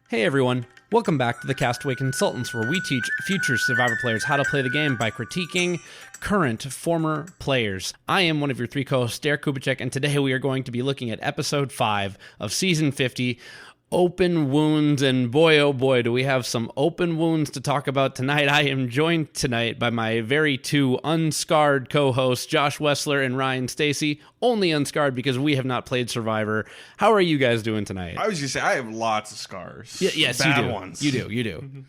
Hey everyone, welcome back to the Castaway Consultants, where we teach future Survivor players how to play the game by critiquing current former players. I am one of your three co-hosts, Derek Kubicek, and today we are going to be looking at episode 5 of season 50, Open Wounds, and boy oh boy do we have some open wounds to talk about tonight. I am joined tonight by my very two unscarred co-hosts, Josh Wessler and Ryan Stacy, only unscarred because we have not played Survivor. How are you guys doing tonight? I was going to say, I have lots of scars. Yes, Bad you do. ones. You do.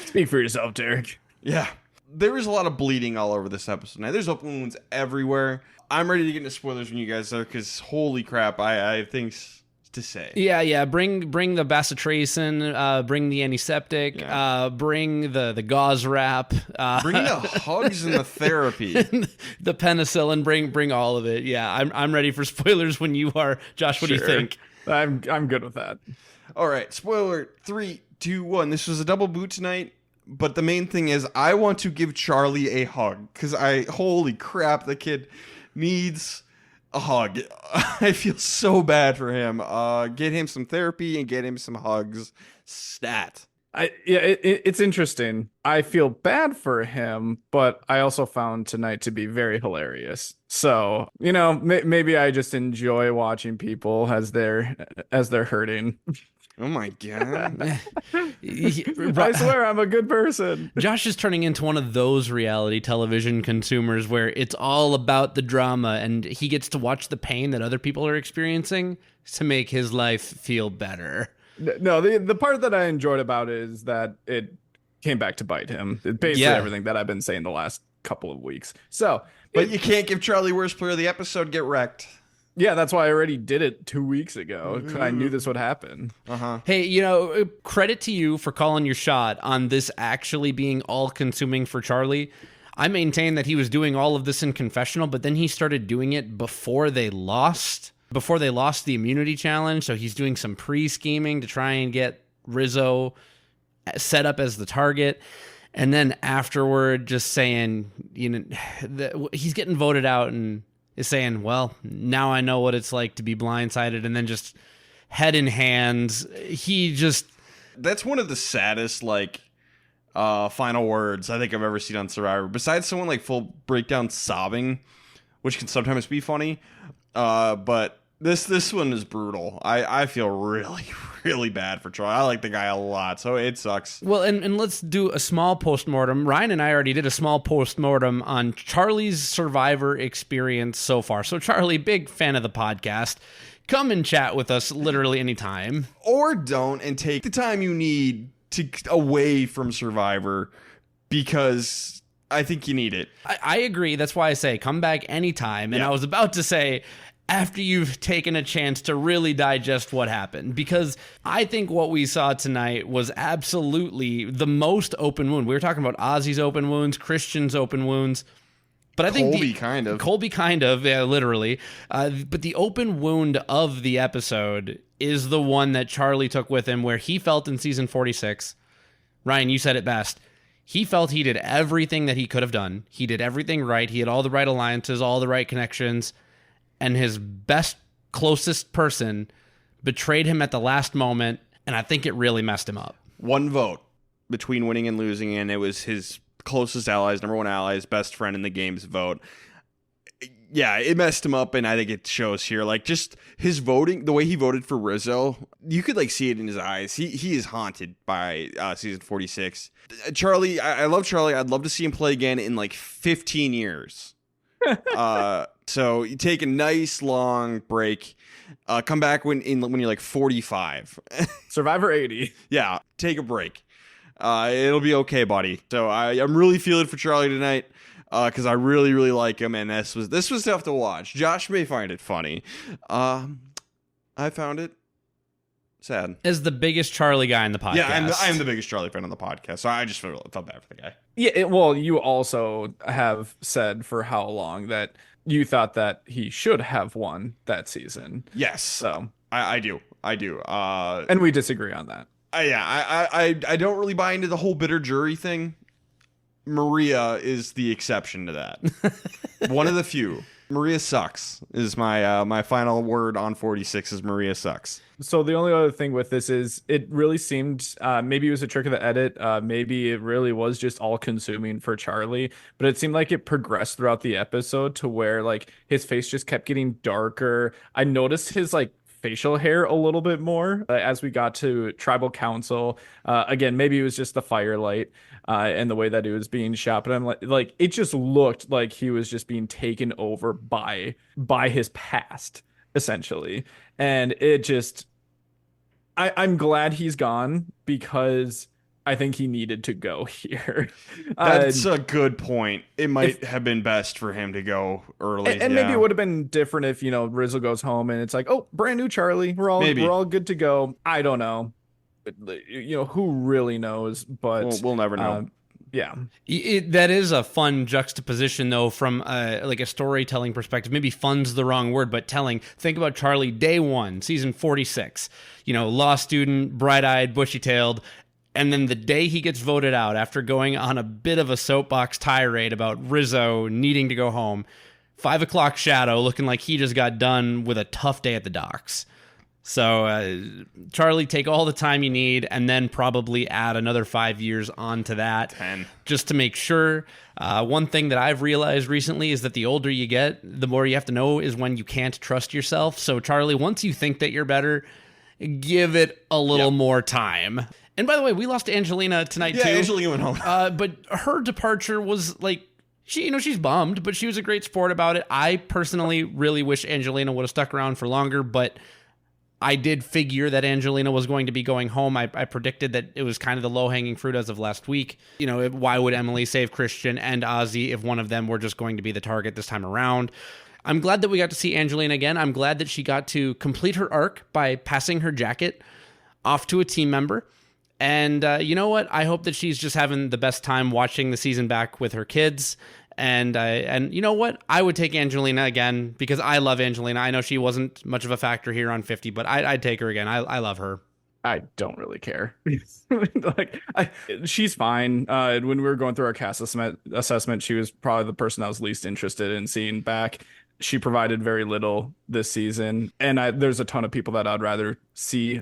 Speak for yourself, Derek. Yeah. There is a lot of bleeding all over this episode. Now, there's open wounds everywhere. I'm ready to get into spoilers when you guys are, because holy crap, I have things to say. Yeah. Bring the bacitracin, bring the antiseptic, bring the gauze wrap, Bring the hugs and the therapy. the penicillin. Bring all of it. Yeah, I'm ready for spoilers when you are. Josh, what do you think? I'm good with that. All right, spoiler 3, 2, 1. This was a double boot tonight, but the main thing is I want to give Charlie a hug, because holy crap, the kid needs a hug. I feel so bad for him. Get him some therapy and get him some hugs. Stat. It's interesting. I feel bad for him, but I also found tonight to be very hilarious. So, maybe I just enjoy watching people as they're hurting. Oh my god. I swear I'm a good person. Josh is turning into one of those reality television consumers where it's all about the drama and he gets to watch the pain that other people are experiencing to make his life feel better. No, the part that I enjoyed about it is that it came back to bite him. It's basically everything that I've been saying the last couple of weeks. So, but you can't give Charlie worst player of the episode get wrecked. Yeah, that's why I already did it 2 weeks ago. I knew this would happen. Hey, credit to you for calling your shot on this actually being all-consuming for Charlie. I maintain that he was doing all of this in confessional, but then he started doing it before they lost the immunity challenge. So he's doing some pre-scheming to try and get Rizzo set up as the target. And then afterward, just saying, he's getting voted out and is saying, well, now I know what it's like to be blindsided, and then just head in hands. That's one of the saddest, final words I think I've ever seen on Survivor. Besides someone full breakdown sobbing, which can sometimes be funny. But this one is brutal. I feel really, really bad for Troy. I like the guy a lot, so it sucks. Well, and let's do a small postmortem. Ryan and I already did a small postmortem on Charlie's Survivor experience so far. So Charlie, big fan of the podcast. Come and chat with us literally anytime. Or don't, and take the time you need away from Survivor, because I think you need it. I agree. That's why I say come back anytime. And I was about to say, after you've taken a chance to really digest what happened, because I think what we saw tonight was absolutely the most open wound. We were talking about Ozzy's open wounds, Christian's open wounds, but I think Colby kind of, yeah, literally. But the open wound of the episode is the one that Charlie took with him, where he felt in season 46. Ryan, you said it best. He felt he did everything that he could have done. He did everything right. He had all the right alliances, all the right connections. And his best, closest person betrayed him at the last moment, and I think it really messed him up. One vote between winning and losing, and it was his closest allies, number one allies, best friend in the game's vote. Yeah, it messed him up, and I think it shows here. Just his voting, the way he voted for Rizzo, you could see it in his eyes. He is haunted by season 46. Charlie, I love Charlie. I'd love to see him play again in 15 years. So you take a nice long break, come back when you're 45. Survivor 80. Yeah, take a break. It'll be okay, buddy. So I'm really feeling for Charlie tonight, because I really, really like him, and this was tough to watch. Josh may find it funny. I found it sad. As the biggest Charlie guy in the podcast. Yeah, I'm the biggest Charlie fan on the podcast, so I just felt bad for the guy. Yeah, well, you also have said for how long that you thought that he should have won that season. Yes. So I do. And we disagree on that. I don't really buy into the whole bitter jury thing. Maria is the exception to that. One of the few. Maria sucks is my final word on 46 is Maria sucks. So the only other thing with this is it really seemed maybe it was a trick of the edit. Maybe it really was just all consuming for Charlie, but it seemed like it progressed throughout the episode to where like his face just kept getting darker. I noticed his like facial hair a little bit more as we got to tribal council. Again, maybe it was just the firelight and the way that it was being shot, but I'm like it just looked like he was just being taken over by his past essentially, and it just I'm glad he's gone because I think he needed to go here. That's a good point. It might have been best for him to go early. And maybe it would have been different if, Rizzo goes home and it's like, oh, brand new Charlie. We're all good to go. I don't know. Who really knows? But we'll never know. Yeah. That is a fun juxtaposition, though, from like a storytelling perspective. Maybe fun's the wrong word, but telling. Think about Charlie, day one, season 46. Law student, bright-eyed, bushy-tailed. And then the day he gets voted out, after going on a bit of a soapbox tirade about Rizzo needing to go home, 5 o'clock shadow, looking like he just got done with a tough day at the docks. So, Charlie, take all the time you need and then probably add another 5 years onto that. 10. Just to make sure. One thing that I've realized recently is that the older you get, the more you have to know is when you can't trust yourself. So, Charlie, once you think that you're better, give it a little more time. And by the way, we lost Angelina tonight, too. Yeah, Angelina went home. But her departure was like, she's bummed, but she was a great sport about it. I personally really wish Angelina would have stuck around for longer, but I did figure that Angelina was going to be going home. I predicted that it was kind of the low-hanging fruit as of last week. Why would Emily save Christian and Ozzy if one of them were just going to be the target this time around? I'm glad that we got to see Angelina again. I'm glad that she got to complete her arc by passing her jacket off to a team member. And you know what? I hope that she's just having the best time watching the season back with her kids. And you know what? I would take Angelina again because I love Angelina. I know she wasn't much of a factor here on 50, but I'd take her again. I love her. I don't really care. She's fine. When we were going through our cast assessment, she was probably the person I was least interested in seeing back. She provided very little this season. And there's a ton of people that I'd rather see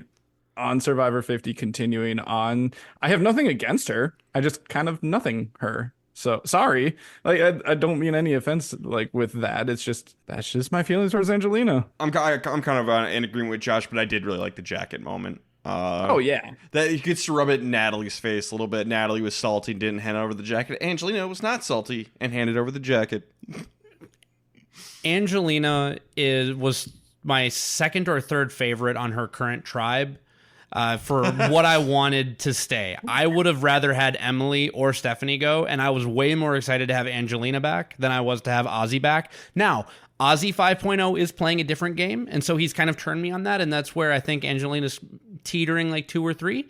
on Survivor 50 continuing on. I have nothing against her. I just kind of nothing her. So sorry. Like I don't mean any offense like with that. It's just that's just my feelings towards Angelina. I'm kind of in agreement with Josh, but I did really like the jacket moment. Oh yeah, that he gets to rub it in Natalie's face a little bit. Natalie was salty, didn't hand over the jacket. Angelina was not salty and handed over the jacket. Angelina was my second or third favorite on her current tribe. For what I wanted to stay. I would have rather had Emily or Stephanie go, and I was way more excited to have Angelina back than I was to have Ozzy back. Now, Ozzy 5.0 is playing a different game, and so he's kind of turned me on that, and that's where I think Angelina's teetering like 2 or 3.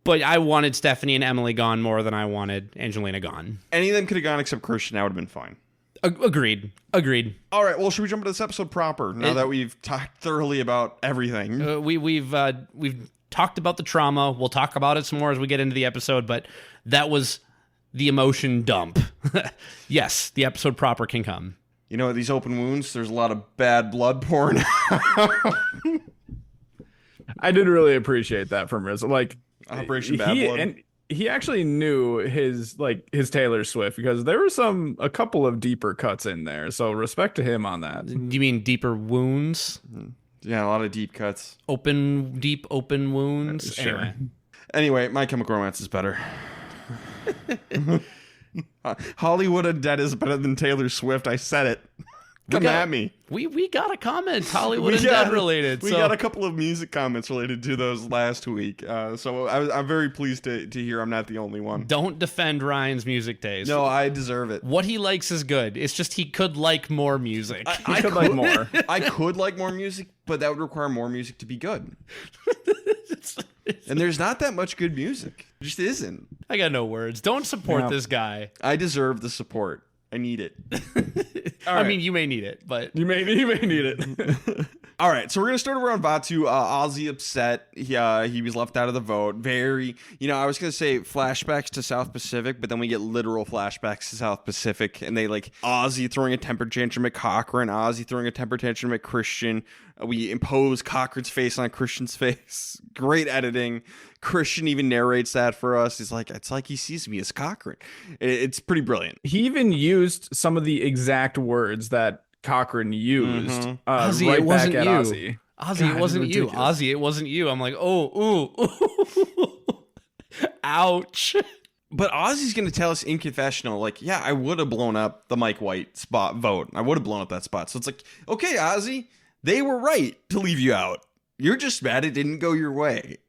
But I wanted Stephanie and Emily gone more than I wanted Angelina gone. Any of them could have gone except Christian. That would have been fine. Agreed. All right, well, should we jump into this episode proper now that we've talked thoroughly about everything? We've talked about the trauma. We'll talk about it some more as we get into the episode, but that was the emotion dump. Yes, the episode proper can come. These open wounds, there's a lot of bad blood pouring out. I did really appreciate that from Rizzo. Like Operation Bad Blood. And he actually knew his Taylor Swift because there were a couple of deeper cuts in there. So respect to him on that. You mean deeper wounds? Mm-hmm. Yeah, a lot of deep cuts. Deep open wounds. Sure. Anyway, My Chemical Romance is better. Hollywood Undead is better than Taylor Swift. I said it. Come at me. We got a comment Hollywood Undead related. We got a couple of music comments related to those last week. So I'm very pleased to hear I'm not the only one. Don't defend Ryan's music taste. No, I deserve it. What he likes is good. It's just he could like more music. I could like more. I could like more music, but that would require more music to be good. And there's not that much good music. It just isn't. I got no words. Don't support this guy. I deserve the support. I need it. I mean, you may need it, but you may need it. All right, so we're going to start over on Vatu. Ozzy upset. He was left out of the vote. Very, I was going to say flashbacks to South Pacific, but then we get literal flashbacks to South Pacific, and they like Ozzy throwing a temper tantrum at Cochran, Ozzy throwing a temper tantrum at Christian. We impose Cochran's face on Christian's face. Great editing. Christian even narrates that for us. He's like, it's like he sees me as Cochran. It's pretty brilliant. He even used some of the exact words that Cochran used Ozzy, right it wasn't back at you. Ozzy. Ozzy, God, it wasn't you. ridiculous. Ozzy, it wasn't you. I'm like, ooh. Ouch. But Ozzy's going to tell us in confessional, like, yeah, I would have blown up the Mike White spot vote. I would have blown up that spot. So it's like, okay, Ozzy, they were right to leave you out. You're just mad it didn't go your way.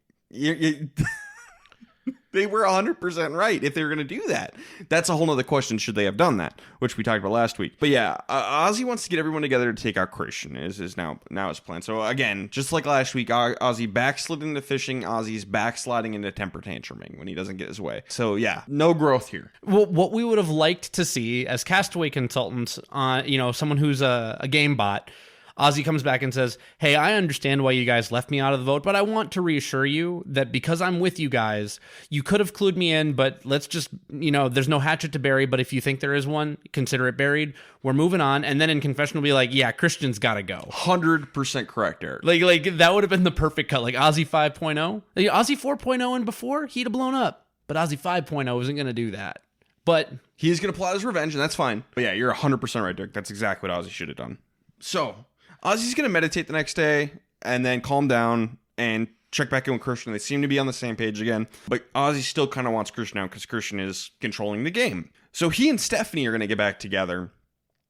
They were 100% right if they were going to do that. That's a whole nother question. Should they have done that? Which we talked about last week. But yeah, Ozzy wants to get everyone together to take out Christian is now his plan. So again, just like last week, Ozzy backslid into fishing. Ozzy's backsliding into temper tantruming when he doesn't get his way. So yeah, no growth here. Well, what we would have liked to see as Castaway Consultants, someone who's a game bot, Ozzy comes back and says, hey, I understand why you guys left me out of the vote, but I want to reassure you that because I'm with you guys, you could have clued me in, but let's just, there's no hatchet to bury, but if you think there is one, consider it buried. We're moving on. And then in confession, we'll be like, yeah, Christian's got to go. 100% correct, Eric. Like that would have been the perfect cut. Like Ozzy 5.0. Ozzy 4.0 and before, he'd have blown up. But Ozzy 5.0 isn't going to do that. But he's going to plot his revenge, and that's fine. But yeah, you're 100% right, Dirk. That's exactly what Ozzy should have done. So Ozzy's going to meditate the next day and then calm down and check back in with Christian. They seem to be on the same page again. But Ozzy still kind of wants Christian out because Christian is controlling the game. So he and Stephanie are going to get back together.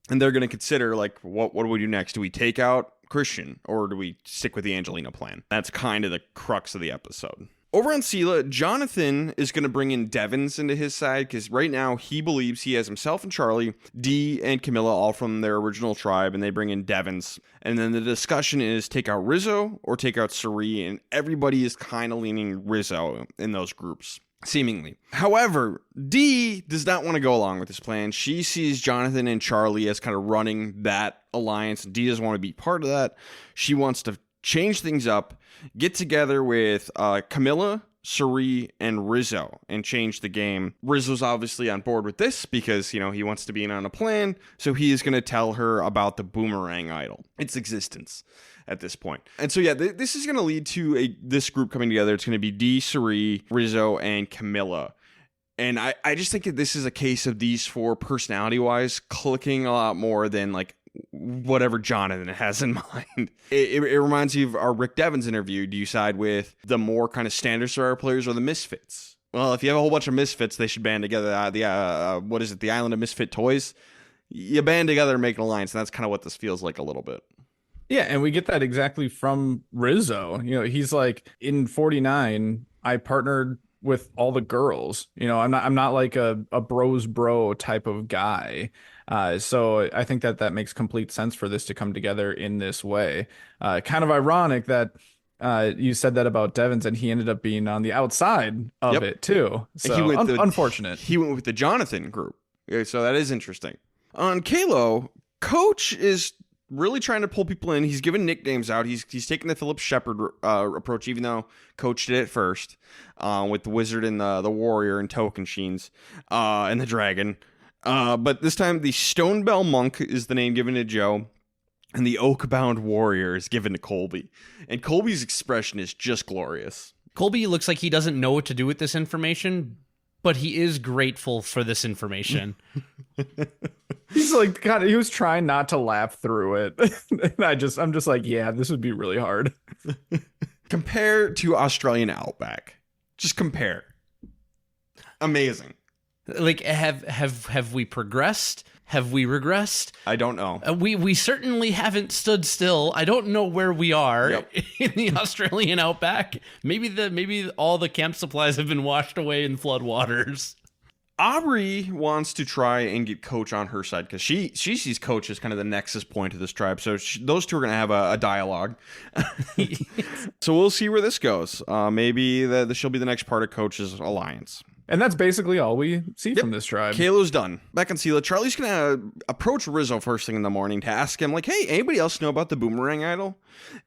And they're going to consider, like, what do we do next? Do we take out Christian or do we stick with the Angelina plan? That's kind of the crux of the episode. Over on Sela, Jonathan is going to bring in Devins into his side because right now he believes he has himself and Charlie, Dee, and Camilla all from their original tribe, and they bring in Devins. And then the discussion is take out Rizzo or take out Suri, and everybody is kind of leaning Rizzo in those groups, seemingly. However, Dee does not want to go along with this plan. She sees Jonathan and Charlie as kind of running that alliance. Dee doesn't want to be part of that. She wants to change things up, get together with Camilla, Suri, and Rizzo and change the game. Rizzo's obviously on board with this because, he wants to be in on a plan. So he is going to tell her about the boomerang idol, its existence at this point. And so, yeah, this is going to lead to this group coming together. It's going to be Dee, Suri, Rizzo, and Camilla. And I just think that this is a case of these four personality-wise clicking a lot more than, like, whatever Jonathan has in mind. It reminds you of our Rick Devens interview. Do you side with the more kind of standard Survivor players or the misfits? Well, if you have a whole bunch of misfits, they should band together. The Island of Misfit Toys? You band together and make an alliance, and that's kind of what this feels like a little bit. Yeah, and we get that exactly from Rizzo. He's like, in 49, I partnered with all the girls. I'm not like a bros bro type of guy. So I think that makes complete sense for this to come together in this way. Kind of ironic that you said that about Devins and he ended up being on the outside of it too. So unfortunate. He went with the Jonathan group. So that is interesting. On Kalo, Coach is really trying to pull people in. He's giving nicknames out. He's taking the Philip Shepard approach, even though Coach did it first with the Wizard and the Warrior and Tokensheens and the Dragon. But this time, the Stonebell Monk is the name given to Joe, and the Oakbound Warrior is given to Colby. And Colby's expression is just glorious. Colby looks like he doesn't know what to do with this information, but he is grateful for this information. He's like, God, he was trying not to laugh through it. And I'm just like, yeah, this would be really hard. Compare to Australian Outback. Just compare. Amazing. Like, have we progressed? Have we regressed? I don't know. We certainly haven't stood still. I don't know where we are in the Australian outback. Maybe all the camp supplies have been washed away in flood waters. Aubrey wants to try and get Coach on her side because she sees Coach as kind of the nexus point of this tribe. So those two are going to have a dialogue. So we'll see where this goes. Maybe she'll be the next part of Coach's alliance. And that's basically all we see from this tribe. Kalo's done. Back on Sela, Charlie's going to approach Rizzo first thing in the morning to ask him, like, hey, anybody else know about the boomerang idol?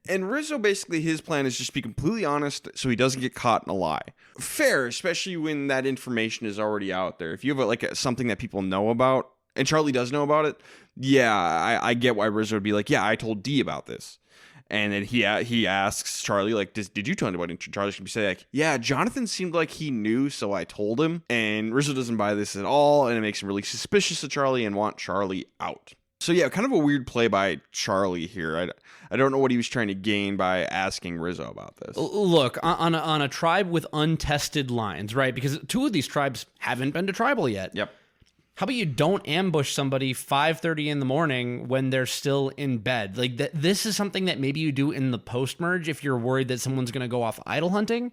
And Rizzo, basically, his plan is just be completely honest so he doesn't get caught in a lie. Fair, especially when that information is already out there. If you have, something that people know about, and Charlie does know about it, yeah, I get why Rizzo would be like, yeah, I told D about this. And then he asks Charlie, like, did you tell anybody? And Charlie should be saying, like, yeah, Jonathan seemed like he knew, so I told him. And Rizzo doesn't buy this at all, and it makes him really suspicious of Charlie and want Charlie out. So, yeah, kind of a weird play by Charlie here. I don't know what he was trying to gain by asking Rizzo about this. Look, on a tribe with untested lines, right? Because 2 of these tribes haven't been to tribal yet. Yep. How about you don't ambush somebody 5:30 in the morning when they're still in bed? Like this is something that maybe you do in the post-merge if you're worried that someone's going to go off idol hunting,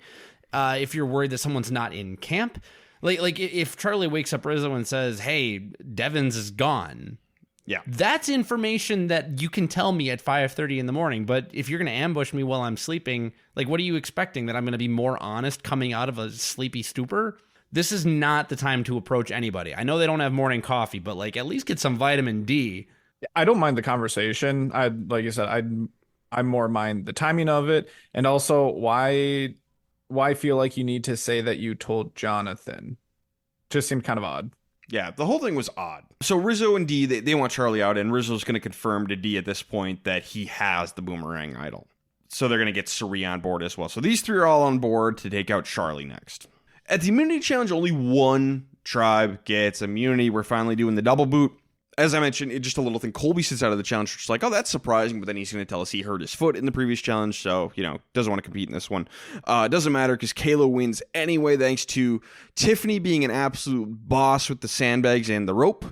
if you're worried that someone's not in camp. Like if Charlie wakes up Rizzo and says, hey, Devins is gone. Yeah. That's information that you can tell me at 5:30 in the morning. But if you're going to ambush me while I'm sleeping, like what are you expecting? That I'm going to be more honest coming out of a sleepy stupor? This is not the time to approach anybody. I know they don't have morning coffee, but at least get some vitamin D. I don't mind the conversation. Like you said, I more mind the timing of it, and also why feel like you need to say that you told Jonathan. Just seemed kind of odd. Yeah, the whole thing was odd. So Rizzo and D, they want Charlie out, and Rizzo's going to confirm to D at this point that he has the boomerang idol. So they're going to get Suri on board as well. So these 3 are all on board to take out Charlie next. At the immunity challenge, only 1 tribe gets immunity. We're finally doing the double boot. As I mentioned, it's just a little thing. Colby sits out of the challenge, which is like, oh, that's surprising. But then he's going to tell us he hurt his foot in the previous challenge. So, doesn't want to compete in this one. It doesn't matter because Kalo wins anyway, thanks to Tiffany being an absolute boss with the sandbags and the rope.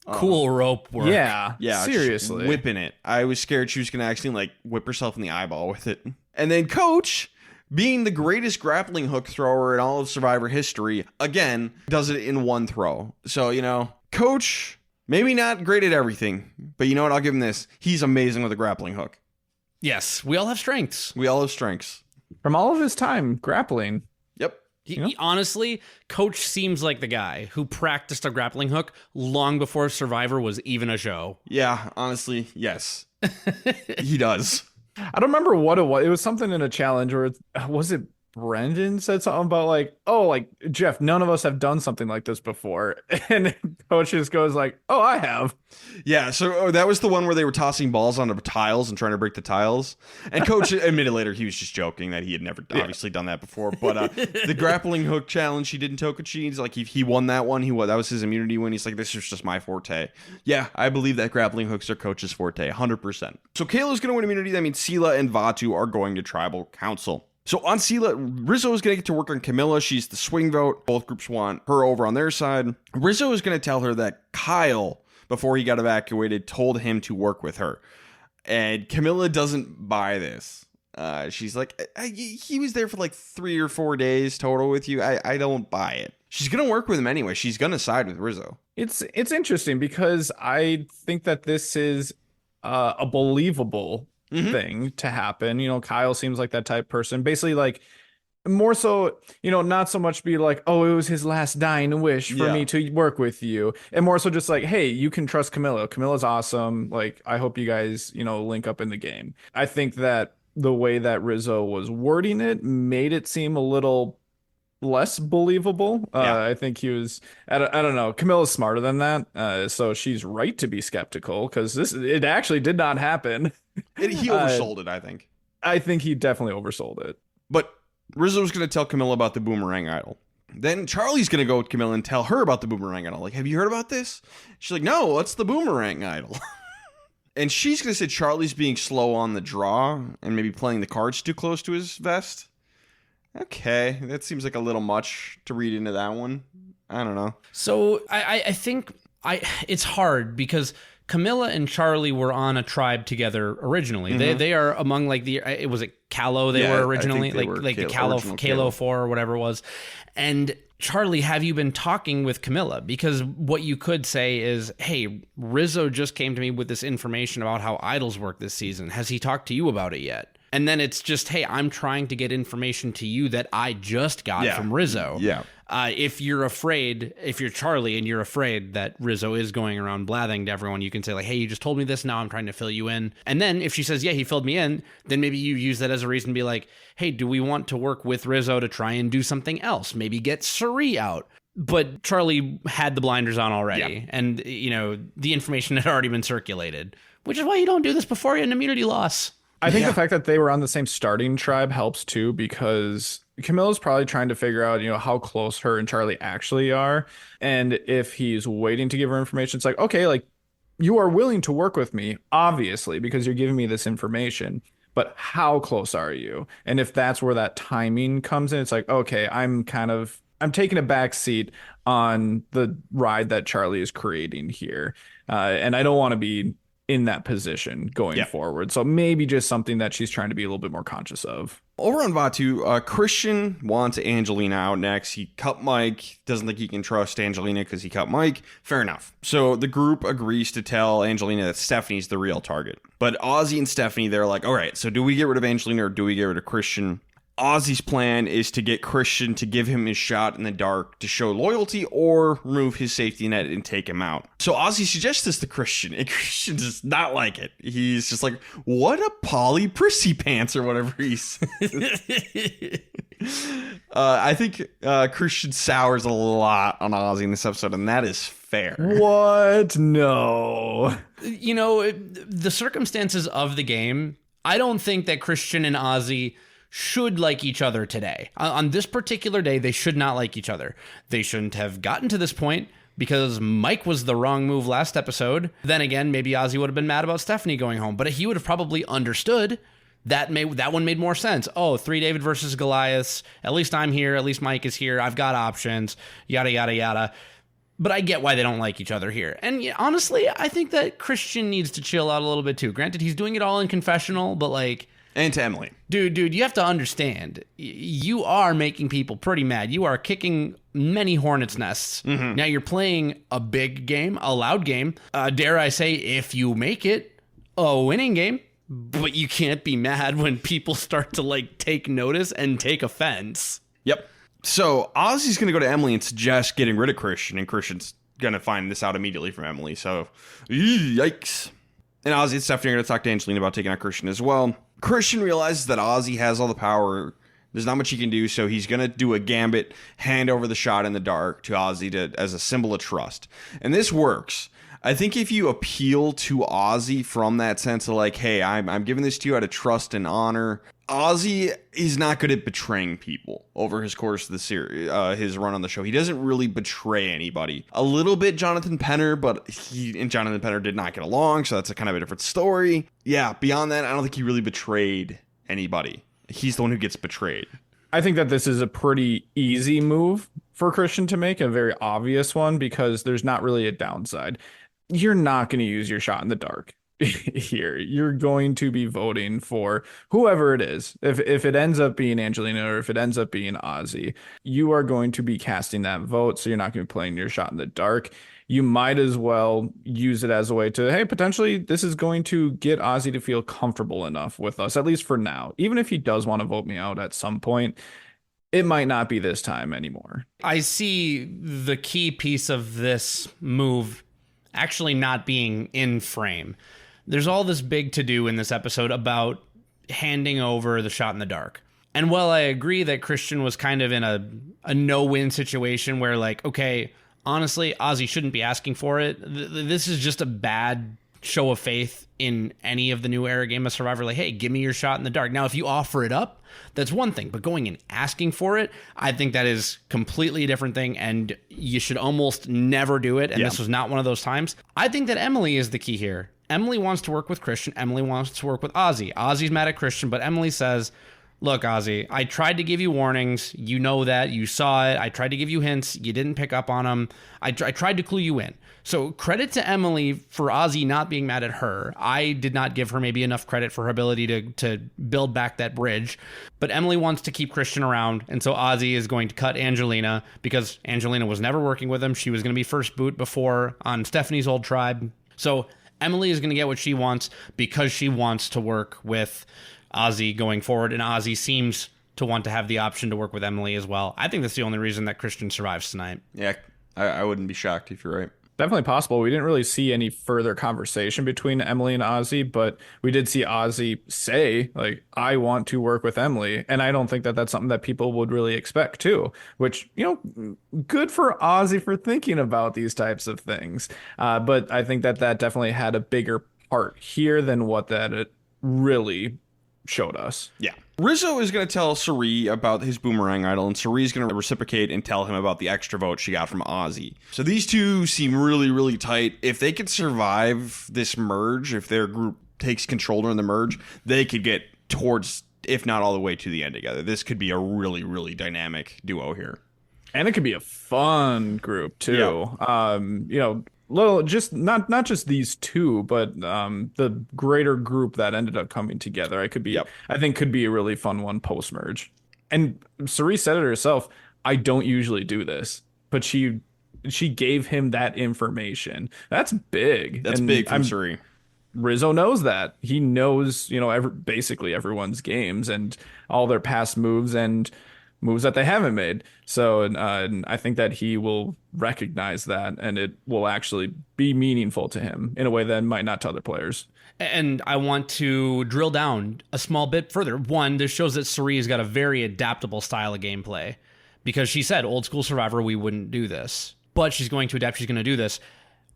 Cool rope work. Yeah, seriously. Whipping it. I was scared she was going to actually whip herself in the eyeball with it. And then Coach, being the greatest grappling hook thrower in all of Survivor history, again, does it in 1 throw. So, Coach, maybe not great at everything, but you know what? I'll give him this. He's amazing with a grappling hook. Yes, we all have strengths. From all of his time grappling. Yep. Honestly, Coach seems like the guy who practiced a grappling hook long before Survivor was even a show. Yeah, honestly, yes. He does. I don't remember what it was. It was something in a challenge, or was it Brendan said something about Jeff, none of us have done something like this before. And Coach just goes oh, I have. Yeah, so that was the one where they were tossing balls onto tiles and trying to break the tiles. And Coach admitted later he was just joking that he had never obviously done that before. But the grappling hook challenge, he did in Tokuchi. He won that one. That was his immunity win. He's like, this is just my forte. Yeah, I believe that grappling hooks are Coach's forte, 100%. So Kalo's going to win immunity. That means Sela and Vatu are going to Tribal Council. So on Sela, Rizzo is going to get to work on Camilla. She's the swing vote. Both groups want her over on their side. Rizzo is going to tell her that Kyle, before he got evacuated, told him to work with her. And Camilla doesn't buy this. She's like, he was there for 3 or 4 days total with you. I don't buy it. She's going to work with him anyway. She's going to side with Rizzo. It's interesting because I think that this is a believable thing to happen. Kyle seems like that type of person. Basically, more so, not so much be like, oh, it was his last dying wish for me to work with you. And more so just hey, you can trust Camilla. Camilla's awesome. I hope you guys, link up in the game. I think that the way that Rizzo was wording it made it seem a little less believable. I think he was, I don't know. Camilla's smarter than that. So she's right to be skeptical because it actually did not happen. He oversold it, I think. I think he definitely oversold it. But Rizzo's going to tell Camilla about the boomerang idol. Then Charlie's going to go with Camilla and tell her about the boomerang idol. Have you heard about this? She's like, no, what's the boomerang idol? And she's going to say Charlie's being slow on the draw and maybe playing the cards too close to his vest. Okay, that seems like a little much to read into that one. I don't know. So I think it's hard because Camilla and Charlie were on a tribe together originally. Mm-hmm. They are among was it Calo they were originally? The Calo 4 or whatever it was. And Charlie, have you been talking with Camilla? Because what you could say is, hey, Rizzo just came to me with this information about how idols work this season. Has he talked to you about it yet? And then it's just, hey, I'm trying to get information to you that I just got from Rizzo. Yeah. If you're Charlie and you're afraid that Rizzo is going around blathering to everyone, you can say like, hey, you just told me this, now I'm trying to fill you in. And then if she says, yeah, he filled me in, then maybe you use that as a reason to be like, hey, do we want to work with Rizzo to try and do something else? Maybe get Suri out. But Charlie had the blinders on already, and the information had already been circulated, which is why you don't do this before an immunity loss. I think the fact that they were on the same starting tribe helps too, because Camilla's probably trying to figure out, how close her and Charlie actually are. And if he's waiting to give her information, it's like, okay, like you are willing to work with me, obviously, because you're giving me this information. But how close are you? And if that's where that timing comes in, it's like, okay, I'm taking a back seat on the ride that Charlie is creating here. And I don't want to be in that position going forward. So maybe just something that she's trying to be a little bit more conscious of. Over on Vaatu, Christian wants Angelina out next. He cut Mike, doesn't think he can trust Angelina because he cut Mike. Fair enough. So the group agrees to tell Angelina that Stephanie's the real target. But Ozzy and Stephanie, they're like, all right, so do we get rid of Angelina or do we get rid of Christian? Ozzy's plan is to get Christian to give him his shot in the dark to show loyalty or remove his safety net and take him out. So Ozzy suggests this to Christian, and Christian does not like it. He's just like, what a Polly Prissy Pants or whatever he says. I think Christian sours a lot on Ozzy in this episode, and that is fair. What? No. The circumstances of the game, I don't think that Christian and Ozzy should like each other today. On this particular day, they should not like each other. They shouldn't have gotten to this point because Mike was the wrong move last episode. Then again, maybe Ozzy would have been mad about Stephanie going home, but he would have probably understood that one made more sense. Oh, 3 David versus Goliaths. At least I'm here. At least Mike is here. I've got options. Yada, yada, yada. But I get why they don't like each other here. And honestly, I think that Christian needs to chill out a little bit too. Granted, he's doing it all in confessional, but like... And to Emily. Dude, you have to understand, you are making people pretty mad. You are kicking many hornets' nests. Mm-hmm. Now you're playing a big game, a loud game. Dare I say, if you make it a winning game, but you can't be mad when people start to like take notice and take offense. Yep. So Ozzy's going to go to Emily and suggest getting rid of Christian, and Christian's going to find this out immediately from Emily. So, yikes. And Ozzy and Stephanie are going to talk to Angelina about taking out Christian as well. Christian realizes that Ozzy has all the power. There's not much he can do, so he's going to do a gambit, hand over the shot in the dark to Ozzy as a symbol of trust. And this works. I think if you appeal to Ozzy from that sense of like, hey, I'm giving this to you out of trust and honor, Ozzy is not good at betraying people over his course of the series, his run on the show. He doesn't really betray anybody. A little bit Jonathan Penner, but he and Jonathan Penner did not get along, so that's a kind of a different story. Yeah, beyond that, I don't think he really betrayed anybody. He's the one who gets betrayed. I think that this is a pretty easy move for Christian to make, a very obvious one, because there's not really a downside. You're not going to use your shot in the dark here. You're going to be voting for whoever it is. If it ends up being Angelina or if it ends up being Ozzy, you are going to be casting that vote. So you're not going to be playing your shot in the dark. You might as well use it as a way to, hey, potentially this is going to get Ozzy to feel comfortable enough with us, at least for now. Even if he does want to vote me out at some point, it might not be this time anymore. I see the key piece of this move actually not being in frame. There's all this big to-do in this episode about handing over the shot in the dark. And while I agree that Christian was kind of in a no-win situation where, like, okay, honestly, Ozzy shouldn't be asking for it. This is just a bad show of faith in any of the new era Game of Survivor. Like, hey, give me your shot in the dark. Now, if you offer it up, that's one thing. But going and asking for it, I think that is completely a different thing. And you should almost never do it. And this was not one of those times. I think that Emily is the key here. Emily wants to work with Christian. Emily wants to work with Ozzy. Ozzy's mad at Christian, but Emily says, look, Ozzy, I tried to give you warnings. You know that. You saw it. I tried to give you hints. You didn't pick up on them. I tried to clue you in. So credit to Emily for Ozzy not being mad at her. I did not give her maybe enough credit for her ability to build back that bridge. But Emily wants to keep Christian around. And so Ozzy is going to cut Angelina because Angelina was never working with him. She was going to be first boot before on Stephanie's old tribe. So Emily is going to get what she wants because she wants to work with Ozzy going forward, and Ozzy seems to want to have the option to work with Emily as well. I think that's the only reason that Christian survives tonight. Yeah, I wouldn't be shocked if you're right. Definitely possible. We didn't really see any further conversation between Emily and Ozzy, but we did see Ozzy say, like, I want to work with Emily. And I don't think that that's something that people would really expect, too, which, good for Ozzy for thinking about these types of things. But I think that that definitely had a bigger part here than what that it really showed us. Yeah. Rizzo is going to tell Cirie about his boomerang idol, and Cirie's going to reciprocate and tell him about the extra vote she got from Ozzy. So these two seem really, really tight. If they could survive this merge, if their group takes control during the merge, they could get towards, if not all the way to the end together. This could be a really, really dynamic duo here. And it could be a fun group, too. Yeah. Little just not just these two, but the greater group that ended up coming together. I think could be a really fun one post merge. And Cirie said it herself. I don't usually do this, but she gave him that information. That's big. That's big from Cirie. Rizzo knows that. He knows basically everyone's games and all their past moves and moves that they haven't made. So and I think that he will recognize that, and it will actually be meaningful to him in a way that might not to other players. And I want to drill down a small bit further. One, this shows that Cirie's got a very adaptable style of gameplay, because she said, old school Survivor, we wouldn't do this. But she's going to adapt. She's going to do this.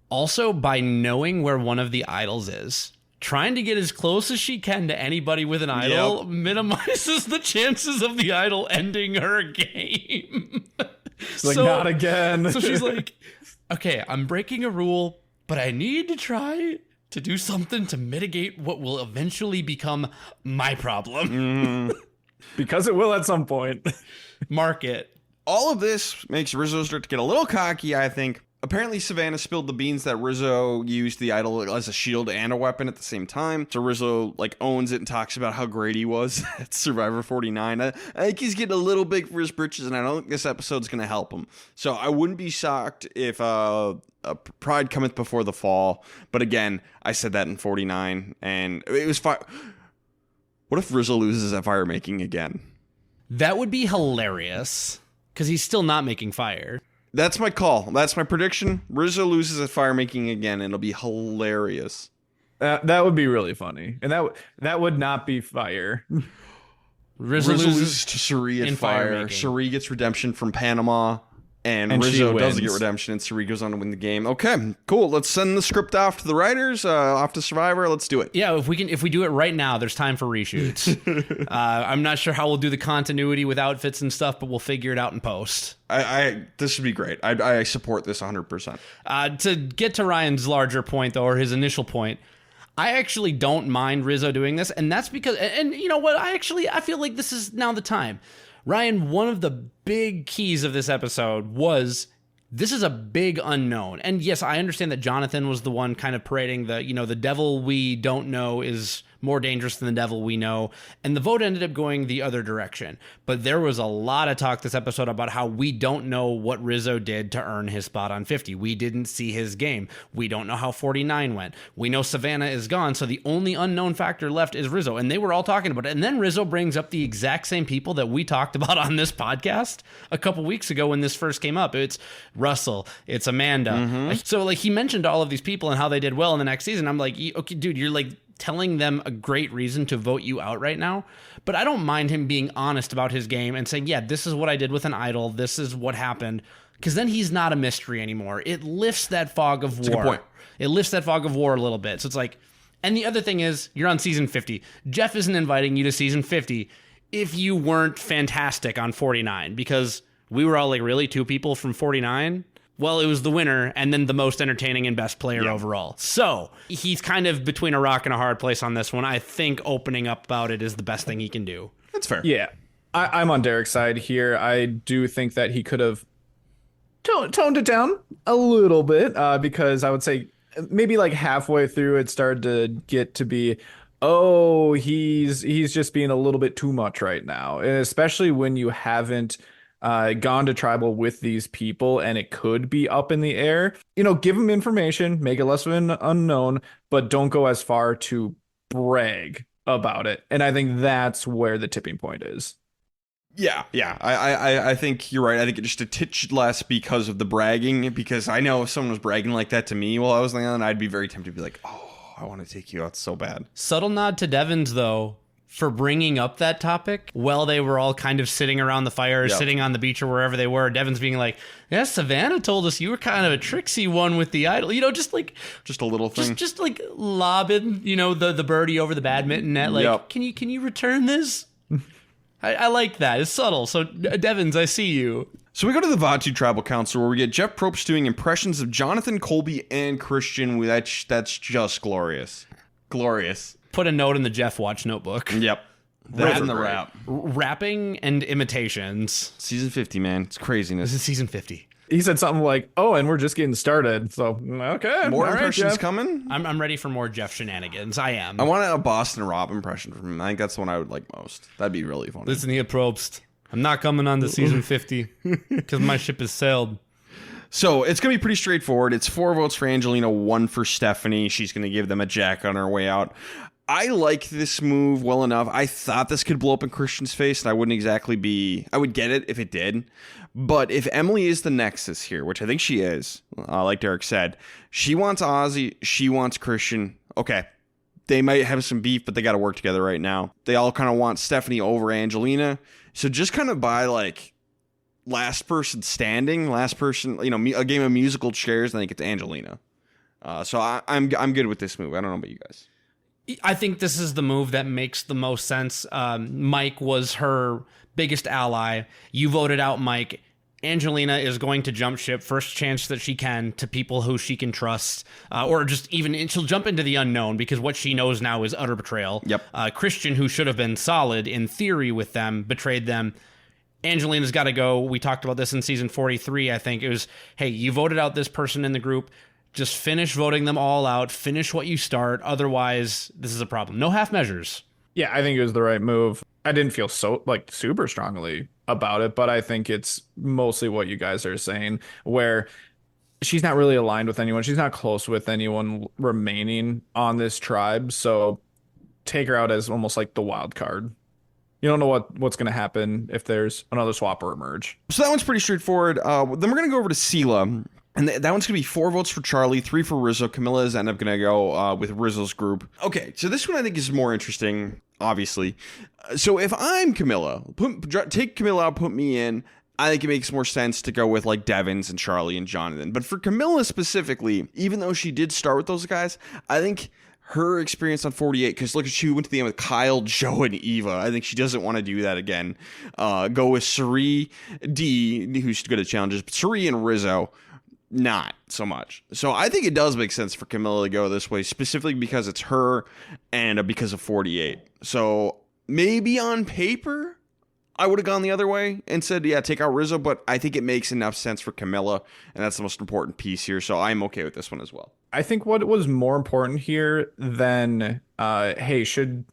Also, by knowing where one of the idols is, trying to get as close as she can to anybody with an idol minimizes the chances of the idol ending her game. Like, not again. So she's like, okay, I'm breaking a rule, but I need to try to do something to mitigate what will eventually become my problem. Because it will at some point. Mark it. All of this makes Rizzo start to get a little cocky, I think. Apparently, Savannah spilled the beans that Rizzo used the idol as a shield and a weapon at the same time. So Rizzo, owns it and talks about how great he was at Survivor 49. I think he's getting a little big for his britches, and I don't think this episode's going to help him. So I wouldn't be shocked if Pride cometh before the fall. But again, I said that in 49, and it was fire. What if Rizzo loses at fire making again? That would be hilarious, because he's still not making fire. That's my call. That's my prediction. Rizzo loses at fire making again, and it'll be hilarious. That would be really funny, and that would not be fire. Rizzo loses to Cirie in at fire. fire-making. Cirie gets redemption from Panama, and Rizzo doesn't get redemption, and Cirie goes on to win the game. Okay, cool. Let's send the script off to the writers, off to Survivor. Let's do it. Yeah, if we do it right now, there's time for reshoots. I'm not sure how we'll do the continuity with outfits and stuff, but we'll figure it out in post. This should be great. I support this 100%. To get to Ryan's larger point, though, or his initial point, I actually don't mind Rizzo doing this, and that's because, and you know what, I feel like this is now the time. Ryan, one of the big keys of this episode was this is a big unknown. And yes, I understand that Jonathan was the one kind of parading the devil we don't know is more dangerous than the devil we know. And the vote ended up going the other direction. But there was a lot of talk this episode about how we don't know what Rizzo did to earn his spot on 50. We didn't see his game. We don't know how 49 went. We know Savannah is gone. So the only unknown factor left is Rizzo. And they were all talking about it. And then Rizzo brings up the exact same people that we talked about on this podcast a couple weeks ago when this first came up. It's Russell. It's Amanda. Mm-hmm. So he mentioned all of these people and how they did well in the next season. I'm like, okay, dude, you're telling them a great reason to vote you out right now. But I don't mind him being honest about his game and saying, yeah, this is what I did with an idol. This is what happened. Because then he's not a mystery anymore. It lifts that fog of war. That's a good point. It lifts that fog of war a little bit. So it's like, and the other thing is, you're on season 50. Jeff isn't inviting you to season 50 if you weren't fantastic on 49. Because we were all like, really? 2 people from 49? Well, it was the winner and then the most entertaining and best player overall. So he's kind of between a rock and a hard place on this one. I think opening up about it is the best thing he can do. That's fair. Yeah, I'm on Derek's side here. I do think that he could have toned it down a little bit because I would say maybe halfway through it started to get to be, oh, he's just being a little bit too much right now. And especially when you haven't gone to tribal with these people and it could be up in the air, give them information, make it less of an unknown, but don't go as far to brag about it. And I think that's where the tipping point is. Yeah. I think you're right. I think it just a titch less because of the bragging, because I know if someone was bragging like that to me while I was on the island, I'd be very tempted to be like, oh, I want to take you out so bad. Subtle nod to Devins, though, for bringing up that topic while they were all kind of sitting around the fire, sitting on the beach or wherever they were. Devins being like, yeah, Savannah told us you were kind of a tricksy one with the idol. You know, just a little thing. Just like lobbing, the birdie over the badminton net. Like, can you return this? I like that. It's subtle. So, Devins, I see you. So we go to the Vatu Tribal Council, where we get Jeff Probst doing impressions of Jonathan, Colby, and Christian. That's just glorious. Glorious. Put a note in the Jeff Watch notebook. Yep. That's in the rap. Rapping and imitations. Season 50, man. It's craziness. This is season 50. He said something like, oh, and we're just getting started. So, okay. More all impressions right, coming? I'm ready for more Jeff shenanigans. I am. I want a Boston Rob impression from him. I think that's the one I would like most. That'd be really funny. Listen here, Probst. I'm not coming on to season 50 because my ship has sailed. So it's going to be pretty straightforward. It's 4 votes for Angelina, 1 for Stephanie. She's going to give them a jack on her way out. I like this move well enough. I thought this could blow up in Christian's face, and I would get it if it did. But if Emily is the nexus here, which I think she is, like Derek said, she wants Ozzy, she wants Christian. Okay, they might have some beef, but they got to work together right now. They all kind of want Stephanie over Angelina. So just kind of by like last person standing, a game of musical chairs, and then it's Angelina. So I'm good with this move. I don't know about you guys. I think this is the move that makes the most sense. Mike was her biggest ally. You voted out Mike. Angelina is going to jump ship first chance that she can to people who she can trust, or just even she'll jump into the unknown because what she knows now is utter betrayal. Yep. Christian, who should have been solid in theory with them, betrayed them. Angelina's got to go. We talked about this in season 43. I think it was, hey, you voted out this person in the group. Just finish voting them all out. Finish what you start. Otherwise, this is a problem. No half measures. Yeah, I think it was the right move. I didn't feel so super strongly about it, but I think it's mostly what you guys are saying, where she's not really aligned with anyone. She's not close with anyone remaining on this tribe. So take her out as almost like the wild card. You don't know what's going to happen if there's another swapper emerge. So that one's pretty straightforward. Then we're going to go over to Sela. And that one's going to be 4 votes for Charlie, 3 for Rizzo. Camilla is end up going to go with Rizzo's group. Okay, so this one I think is more interesting, obviously. So if I'm Camilla, take Camilla out, put me in. I think it makes more sense to go with like Devins and Charlie and Jonathan. But for Camilla specifically, even though she did start with those guys, I think her experience on 48, because look, she went to the end with Kyle, Joe, and Eva. I think she doesn't want to do that again. Go with Suri, D, who's good at challenges, but Suri and Rizzo, not so much. So I think it does make sense for Camilla to go this way, specifically because it's her and because of 48. So maybe on paper, I would have gone the other way and said, yeah, take out Rizzo, but I think it makes enough sense for Camilla, and that's the most important piece here. So I'm okay with this one as well. I think what was more important here than, hey, should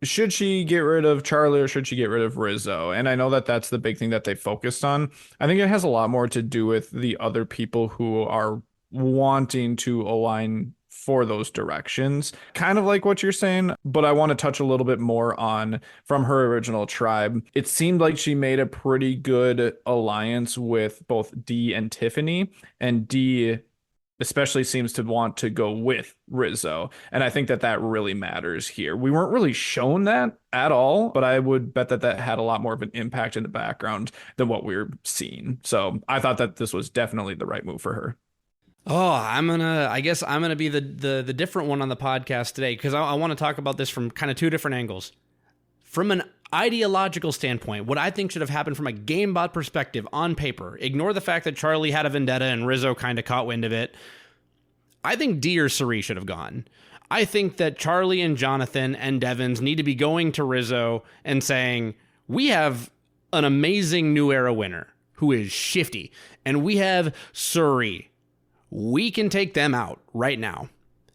she get rid of Charlie or should she get rid of Rizzo? And I know that that's the big thing that they focused on. I think it has a lot more to do with the other people who are wanting to align for those directions, kind of like what you're saying, but I want to touch a little bit more on from her original tribe. It seemed like she made a pretty good alliance with both Dee and Tiffany, and Dee especially seems to want to go with Rizzo. And I think that really matters here. We weren't really shown that at all, but I would bet that had a lot more of an impact in the background than what we were seeing. So I thought that this was definitely the right move for her. Oh, I guess I'm gonna be the different one on the podcast today, because I want to talk about this from kind of 2 different angles. From an ideological standpoint, what I think should have happened from a GameBot perspective on paper, ignore the fact that Charlie had a vendetta and Rizzo kind of caught wind of it. I think Dee or Suri should have gone. I think that Charlie and Jonathan and Devins need to be going to Rizzo and saying, we have an amazing New Era winner who is shifty, and we have Suri. We can take them out right now,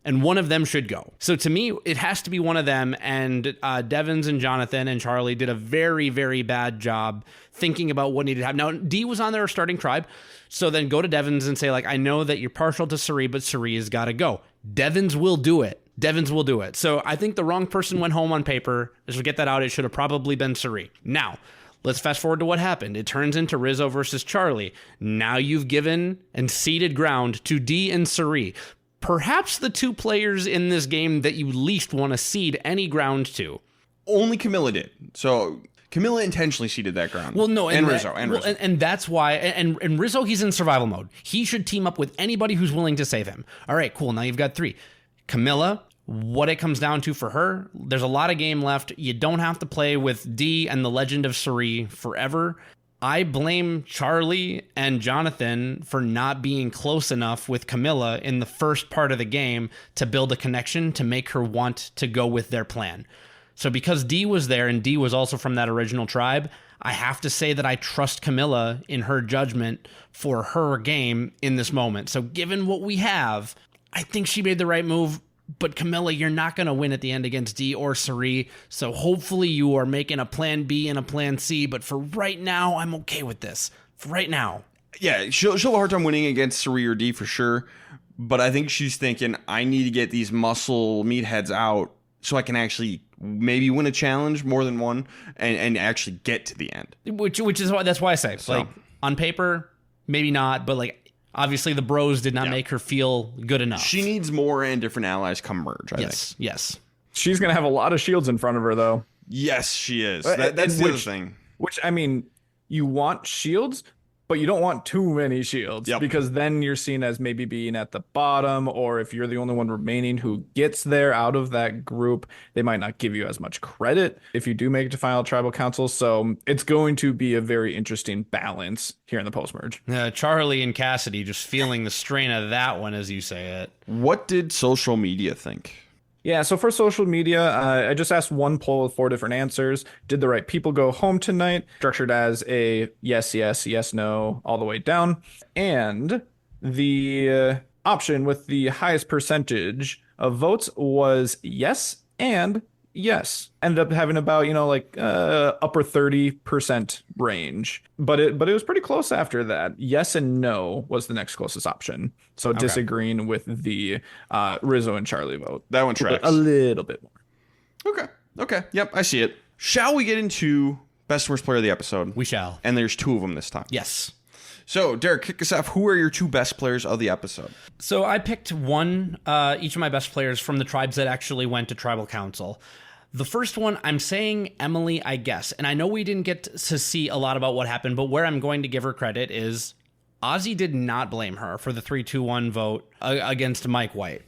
and one of them should go. So to me, it has to be one of them, and Devins and Jonathan and Charlie did a very, very bad job thinking about what needed to happen. Now, Dee was on their starting tribe, so then go to Devins and say, like, I know that you're partial to Suri, but Suri has got to go. Devins will do it. Devins will do it. So I think the wrong person went home on paper. As we get that out, it should have probably been Suri. Now, Let's fast forward to what happened. It turns into Rizzo versus Charlie. Now you've given and ceded ground to D and Cirie. Perhaps the two players in this game that you least want to cede any ground to. Only Camilla did. So Camilla intentionally ceded that ground. Well, no, and Rizzo. And that's why. And Rizzo, he's in survival mode. He should team up with anybody who's willing to save him. All right, cool. Now you've got 3. Camilla, what it comes down to for her, there's a lot of game left. You don't have to play with D and the Legend of Cirie forever. I blame Charlie and Jonathan for not being close enough with Camilla in the first part of the game to build a connection to make her want to go with their plan. So because D was there and D was also from that original tribe, I have to say that I trust Camilla in her judgment for her game in this moment. So given what we have, I think she made the right move. But Camilla, you're not going to win at the end against D or Cirie. So hopefully you are making a plan B and a plan C. But for right now, I'm okay with this. For right now. Yeah, she'll have a hard time winning against Cirie or D for sure. But I think she's thinking, I need to get these muscle meatheads out so I can actually maybe win a challenge, more than one, and actually get to the end. Which is why, that's why I say, like, on paper, maybe not, but like, obviously, the bros did not make her feel good enough. She needs more and different allies come merge, I think. Yes. She's going to have a lot of shields in front of her, though. Yes, she is. That's the other thing. Which, I mean, you want shields, but you don't want too many shields. Because then you're seen as maybe being at the bottom, or if you're the only one remaining who gets there out of that group, they might not give you as much credit if you do make it to final tribal council. So it's going to be a very interesting balance here in the post-merge. Charlie and Cassidy just feeling the strain of that one, as you say it. What did social media think? Yeah, so for social media, I just asked one poll with 4 different answers. Did the right people go home tonight? Structured as a yes, yes, yes, no, all the way down. And the option with the highest percentage of votes was yes and yes. Ended up having about, upper 30% range. But it was pretty close after that. Yes and no was the next closest option. So disagreeing with the Rizzo and Charlie vote. That one tracks. A little bit more. Okay. Yep, I see it. Shall we get into best and worst player of the episode? We shall. And there's 2 of them this time. Yes. So, Derek, kick us off. Who are your 2 best players of the episode? So I picked each of my best players from the tribes that actually went to tribal council. The first one, I'm saying Emily, I guess. And I know we didn't get to see a lot about what happened, but where I'm going to give her credit is Ozzy did not blame her for the 3-2-1 vote against Mike White.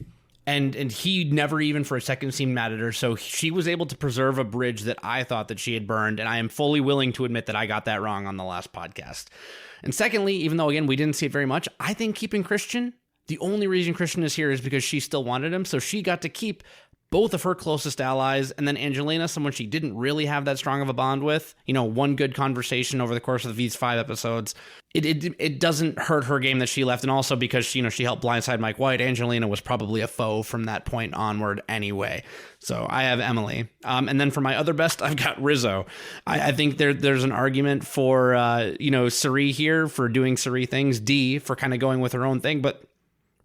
And he never even for a second seemed mad at her. So she was able to preserve a bridge that I thought that she had burned. And I am fully willing to admit that I got that wrong on the last podcast. And secondly, even though, again, we didn't see it very much, I think keeping Christian, the only reason Christian is here is because she still wanted him. So she got to keep both of her closest allies, and then Angelina, someone she didn't really have that strong of a bond with. One good conversation over the course of these 5 episodes. It doesn't hurt her game that she left, and also because she helped blindside Mike White. Angelina was probably a foe from that point onward anyway. So I have Emily, and then for my other best, I've got Rizzo. I think there's an argument for Cirie here for doing Cirie things, D for kind of going with her own thing, but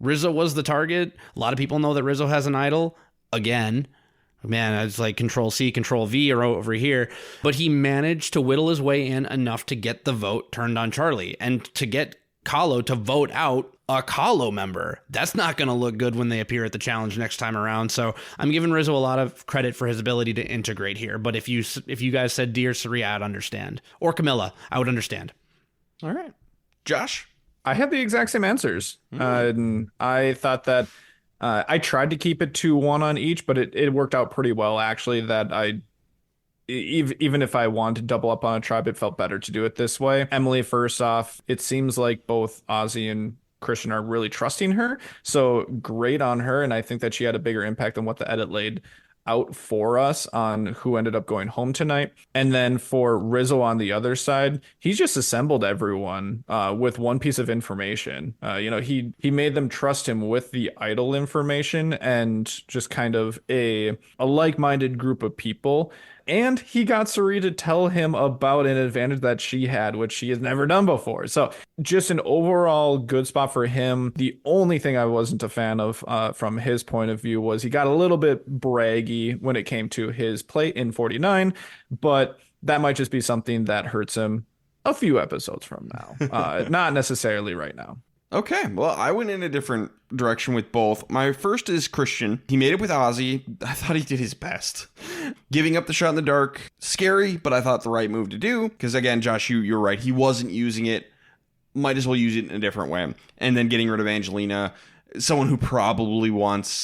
Rizzo was the target. A lot of people know that Rizzo has an idol. Again, man, it's like Control C, Control V over here. But he managed to whittle his way in enough to get the vote turned on Charlie and to get Kahlo to vote out a Kahlo member. That's not going to look good when they appear at the challenge next time around. So I'm giving Rizzo a lot of credit for his ability to integrate here. But if you guys said D or Cirie, I'd understand. Or Camilla, I would understand. All right. Josh? I had the exact same answers. I thought that I tried to keep it 2-1 on each, but it worked out pretty well, actually, that even if I wanted to double up on a tribe, it felt better to do it this way. Emily, first off, it seems like both Ozzy and Christian are really trusting her. So great on her. And I think that she had a bigger impact than what the edit laid out for us on who ended up going home tonight. And then for Rizzo on the other side, he's just assembled everyone with one piece of information. He made them trust him with the idol information and just kind of a like-minded group of people. And he got Cirie to tell him about an advantage that she had, which she has never done before. So just an overall good spot for him. The only thing I wasn't a fan of from his point of view was he got a little bit braggy when it came to his play in 49, but that might just be something that hurts him a few episodes from now. Not necessarily right now. Okay, well, I went in a different direction with both. My first is Christian. He made it with Ozzy. I thought he did his best. Giving up the shot in the dark, scary, but I thought the right move to do. Because again, Josh, you're right. He wasn't using it. Might as well use it in a different way. And then getting rid of Angelina, someone who probably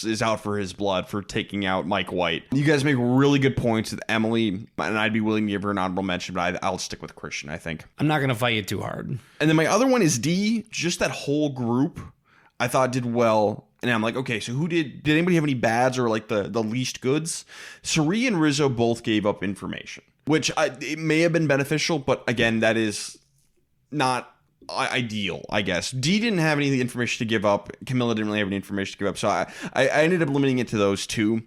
is out for his blood for taking out Mike White. You guys make really good points with Emily, and I'd be willing to give her an honorable mention, but I'll stick with Christian, I think. I'm not going to fight you too hard. And then my other one is D. Just that whole group I thought did well. And I'm like, okay, so who did anybody have any bads or like the least goods? Suri and Rizzo both gave up information, which it may have been beneficial, but again, that is not ideal, I guess. D didn't have any information to give up. Camilla didn't really have any information to give up. So I ended up limiting it to those two.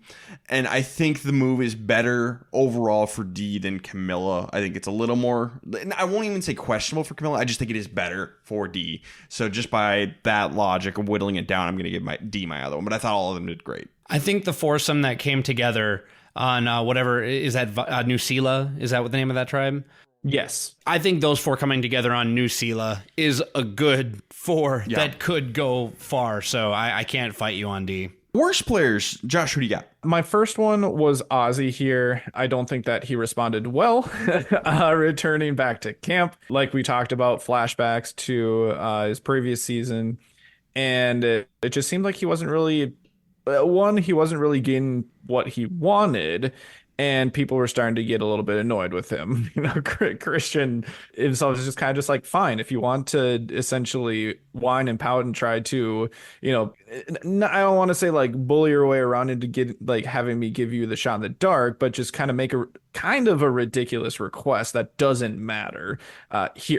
And I think the move is better overall for D than Camilla. I think it's a little more, I won't even say questionable for Camilla. I just think it is better for D. So just by that logic of whittling it down, I'm going to give D my other one. But I thought all of them did great. I think the foursome that came together on whatever, is that New Sela? Is that what the name of that tribe? Yes. I think those four coming together on New Sela is a good four that could go far. So I can't fight you on D. Worst players, Josh, who do you got? My first one was Ozzy here. I don't think that he responded well returning back to camp. Like we talked about, flashbacks to his previous season. And it just seemed like he wasn't really, he wasn't really getting what he wanted. And people were starting to get a little bit annoyed with him. Christian himself is just kind of just like, fine, if you want to essentially whine and pout and try to, I don't want to say like bully your way around into having me give you the shot in the dark, but just kind of make a kind of a ridiculous request that doesn't matter.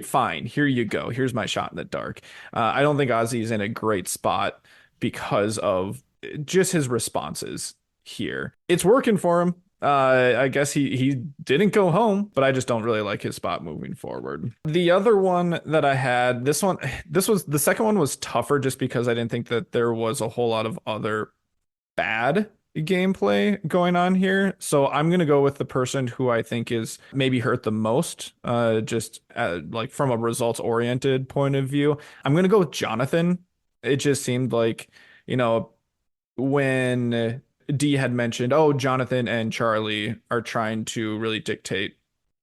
Fine, here you go. Here's my shot in the dark. I don't think Ozzy's in a great spot because of just his responses here. It's working for him. I guess he didn't go home, but I just don't really like his spot moving forward. The other one that I had, the second one was tougher just because I didn't think that there was a whole lot of other bad gameplay going on here. So I'm going to go with the person who I think is maybe hurt the most, like from a results oriented point of view. I'm going to go with Jonathan. It just seemed like, when D had mentioned, Jonathan and Charlie are trying to really dictate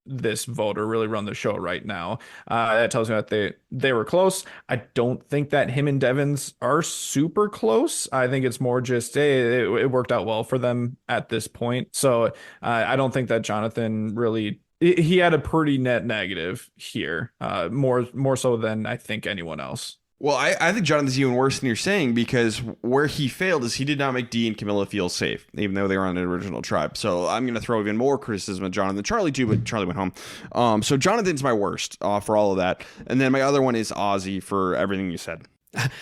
this vote or really run the show right now. That tells me that they were close. I don't think that him and Devins are super close. I think it's more just, it worked out well for them at this point. So I don't think that Jonathan really, he had a pretty net negative here, more so than I think anyone else. Well, I think Jonathan's even worse than you're saying, because where he failed is he did not make Dee and Camilla feel safe, even though they were on an original tribe. So I'm going to throw even more criticism at Jonathan. Charlie too, but Charlie went home. So Jonathan's my worst for all of that. And then my other one is Ozzy for everything you said.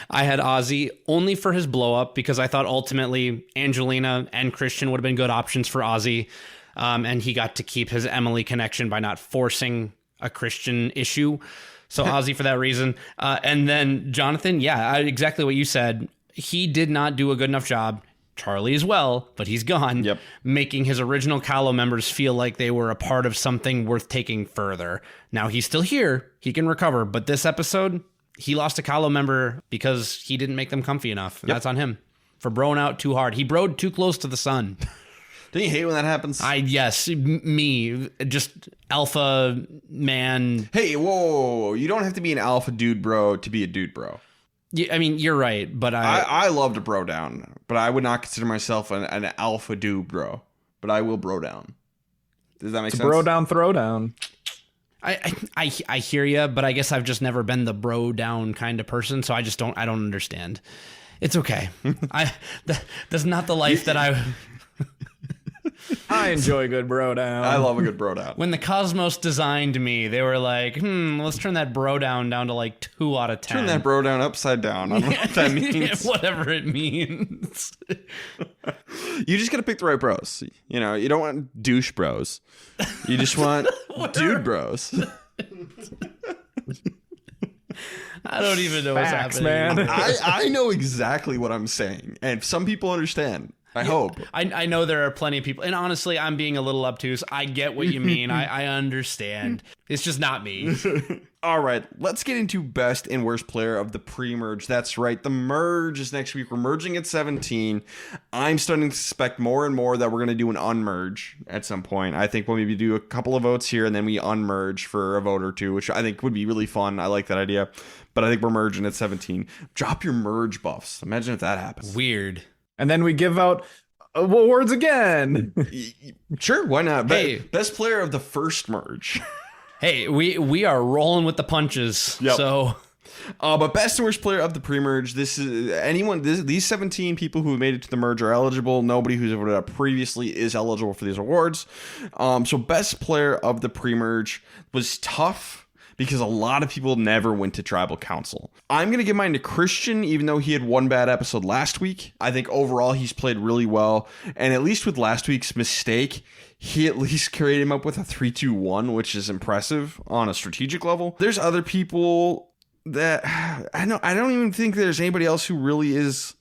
I had Ozzy only for his blow up because I thought ultimately Angelina and Christian would have been good options for Ozzy. And he got to keep his Emily connection by not forcing a Christian issue. So Ozzy for that reason. And then Jonathan, exactly what you said. He did not do a good enough job. Charlie as well, but he's gone. Yep. Making his original Kahlo members feel like they were a part of something worth taking further. Now he's still here. He can recover. But this episode, he lost a Kahlo member because he didn't make them comfy enough. Yep. That's on him for broing out too hard. He broed too close to the sun. Don't you hate when that happens? Me, just alpha man. Hey, whoa. You don't have to be an alpha dude bro to be a dude bro. Yeah, I mean, you're right, but I love to bro down, but I would not consider myself an alpha dude bro, but I will bro down. Does that make sense? Bro down, throw down. I hear you, but I guess I've just never been the bro down kind of person, so I don't understand. It's okay. That's not the life that I... I enjoy a good bro down. I love a good bro down. When the Cosmos designed me, they were like, let's turn that bro down to like 2 out of 10. Turn that bro down upside down. I don't know what that means. Whatever it means. You just gotta pick the right bros. You don't want douche bros. You just want dude bros. I don't even know what's happening. Man. I know exactly what I'm saying, and some people understand. I hope. I know there are plenty of people, and honestly, I'm being a little obtuse. I get what you mean. I understand. It's just not me. All right, let's get into best and worst player of the pre-merge. That's right, the merge is next week. We're merging at 17. I'm starting to suspect more and more that we're going to do an unmerge at some point. I think we'll maybe do a couple of votes here and then we unmerge for a vote or two, which I think would be really fun. I like that idea. But I think we're merging at 17. Drop your merge buffs. Imagine if that happens. Weird. And then we give out awards again. Sure, why not? Hey. Best player of the first merge. Hey, we are rolling with the punches. Yep. So, but best and worst player of the pre-merge. These 17 people who have made it to the merge are eligible. Nobody who's voted up previously is eligible for these awards. So best player of the pre-merge was tough because a lot of people never went to Tribal Council. I'm going to give mine to Christian, even though he had one bad episode last week. I think overall he's played really well. And at least with last week's mistake, he at least carried him up with a 3-2-1, which is impressive on a strategic level. There's other people that I don't even think there's anybody else who really is.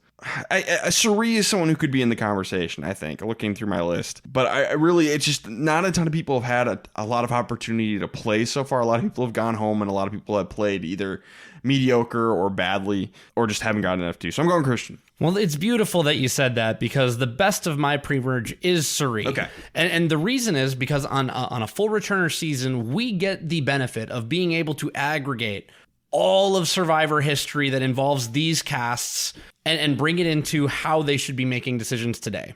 Suri is someone who could be in the conversation, I think, looking through my list. But it's just not a ton of people have had a lot of opportunity to play so far. A lot of people have gone home and a lot of people have played either mediocre or badly or just haven't gotten enough to. So I'm going Christian. well, it's beautiful that you said that because the best of my pre-merge is Suri. Okay. And the reason is because on a full returner season, we get the benefit of being able to aggregate all of Survivor history that involves these casts and bring it into how they should be making decisions today.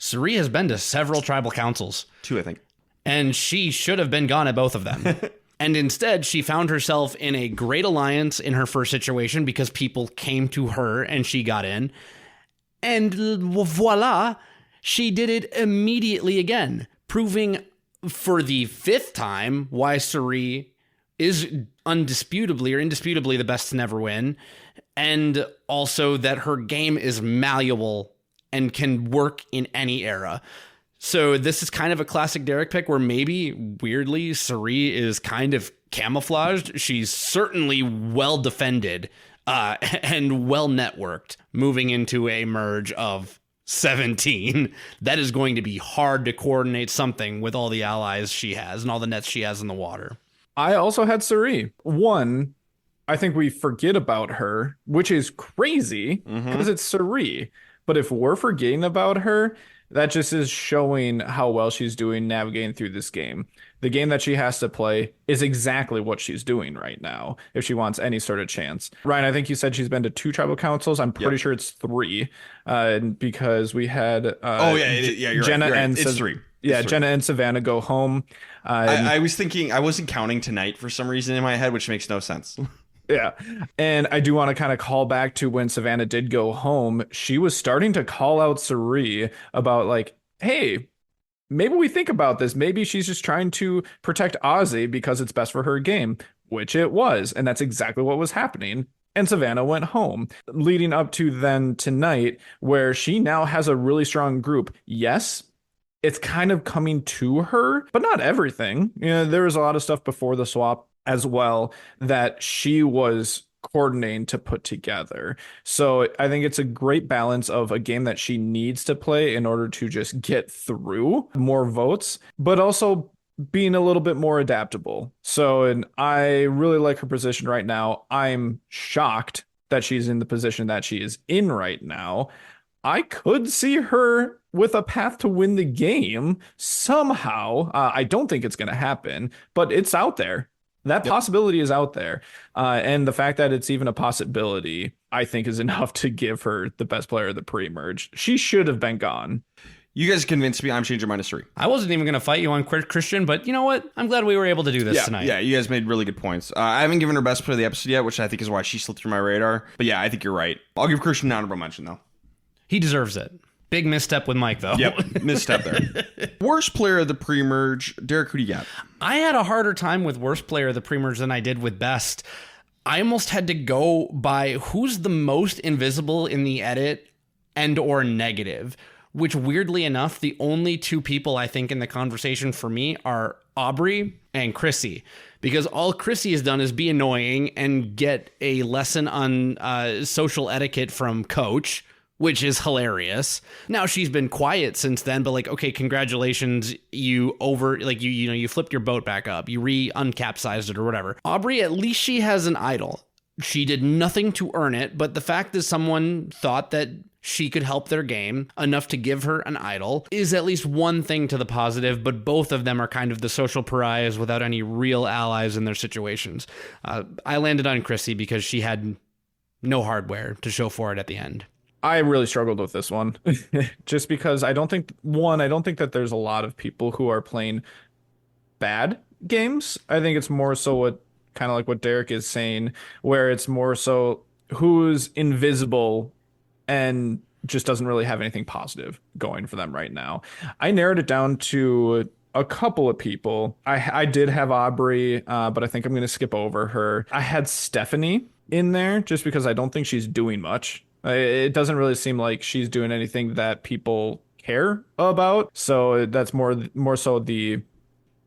Suri has been to several tribal councils. 2, I think. And she should have been gone at both of them. And instead, she found herself in a great alliance in her first situation because people came to her and she got in. And voila, she did it immediately again, proving for the 5th time why Suri is indisputably the best to never win. And also that her game is malleable and can work in any era. So this is kind of a classic Derek pick where maybe, weirdly, Suri is kind of camouflaged. She's certainly well defended and well networked moving into a merge of 17. That is going to be hard to coordinate something with all the allies she has and all the nets she has in the water. I also had Suri. One, I think we forget about her, which is crazy because it's Suri. But if we're forgetting about her, that just is showing how well she's doing navigating through this game. The game that she has to play is exactly what she's doing right now if she wants any sort of chance. Ryan, I think you said she's been to 2 tribal councils. I'm pretty sure it's 3 because we had you're Jenna right. and It's 3. Yeah, Jenna and Savannah go home. I was thinking, I wasn't counting tonight for some reason in my head, which makes no sense. Yeah. And I do want to kind of call back to when Savannah did go home. She was starting to call out Suri about like, hey, maybe we think about this. Maybe she's just trying to protect Ozzy because it's best for her game, which it was. And that's exactly what was happening. And Savannah went home, leading up to then tonight, where she now has a really strong group. Yes, it's kind of coming to her, but not everything. You know, there was a lot of stuff before the swap as well that she was coordinating to put together. So I think it's a great balance of a game that she needs to play in order to just get through more votes, but also being a little bit more adaptable. So, and I really like her position right now. I'm shocked that she's in the position that she is in right now. I could see her with a path to win the game somehow. I don't think it's going to happen, but it's out there. That possibility is out there. And the fact that it's even a possibility, I think, is enough to give her the best player of the pre-merge. She should have been gone. You guys convinced me. I'm changing mine to 3. I wasn't even going to fight you on Christian, but you know what? I'm glad we were able to do this tonight. Yeah, you guys made really good points. I haven't given her best player of the episode yet, which I think is why she slipped through my radar. But yeah, I think you're right. I'll give Christian an honorable mention, though. He deserves it. Big misstep with Mike, though. Yep, misstep there. Worst player of the pre-merge. Derek, who do you got? I had a harder time with worst player of the pre-merge than I did with best. I almost had to go by who's the most invisible in the edit and or negative, which weirdly enough, the only 2 people I think in the conversation for me are Aubrey and Chrissy, because all Chrissy has done is be annoying and get a lesson on social etiquette from Coach, which is hilarious. Now she's been quiet since then, but like, okay, congratulations, you flipped your boat back up, you uncapsized it or whatever. Aubrey, at least she has an idol. She did nothing to earn it, but the fact that someone thought that she could help their game enough to give her an idol is at least one thing to the positive, but both of them are kind of the social pariahs without any real allies in their situations. I landed on Chrissy because she had no hardware to show for it at the end. I really struggled with this one just because I don't think that there's a lot of people who are playing bad games. I think it's more so kind of like what Derek is saying, where it's more so who's invisible and just doesn't really have anything positive going for them right now. I narrowed it down to a couple of people. I did have Aubrey, but I think I'm going to skip over her. I had Stephanie in there just because I don't think she's doing much. It doesn't really seem like she's doing anything that people care about. So that's more so the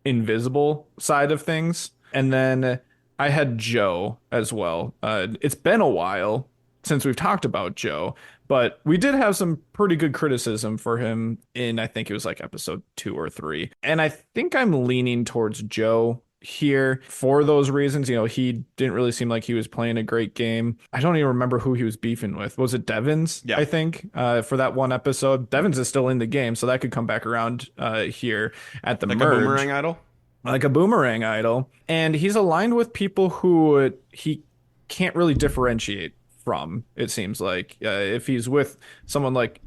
invisible side of things. And then I had Joe as well. It's been a while since we've talked about Joe, but we did have some pretty good criticism for him in, I think it was like episode 2 or 3. And I think I'm leaning towards Joe here for those reasons. He didn't really seem like he was playing a great game. I don't even remember who he was beefing with. Was it Devins? Yeah. I think for that one episode. Devins is still in the game, so that could come back around here at the like merge. A boomerang idol? Like a boomerang idol. And he's aligned with people who he can't really differentiate from, it seems like. If he's with someone like,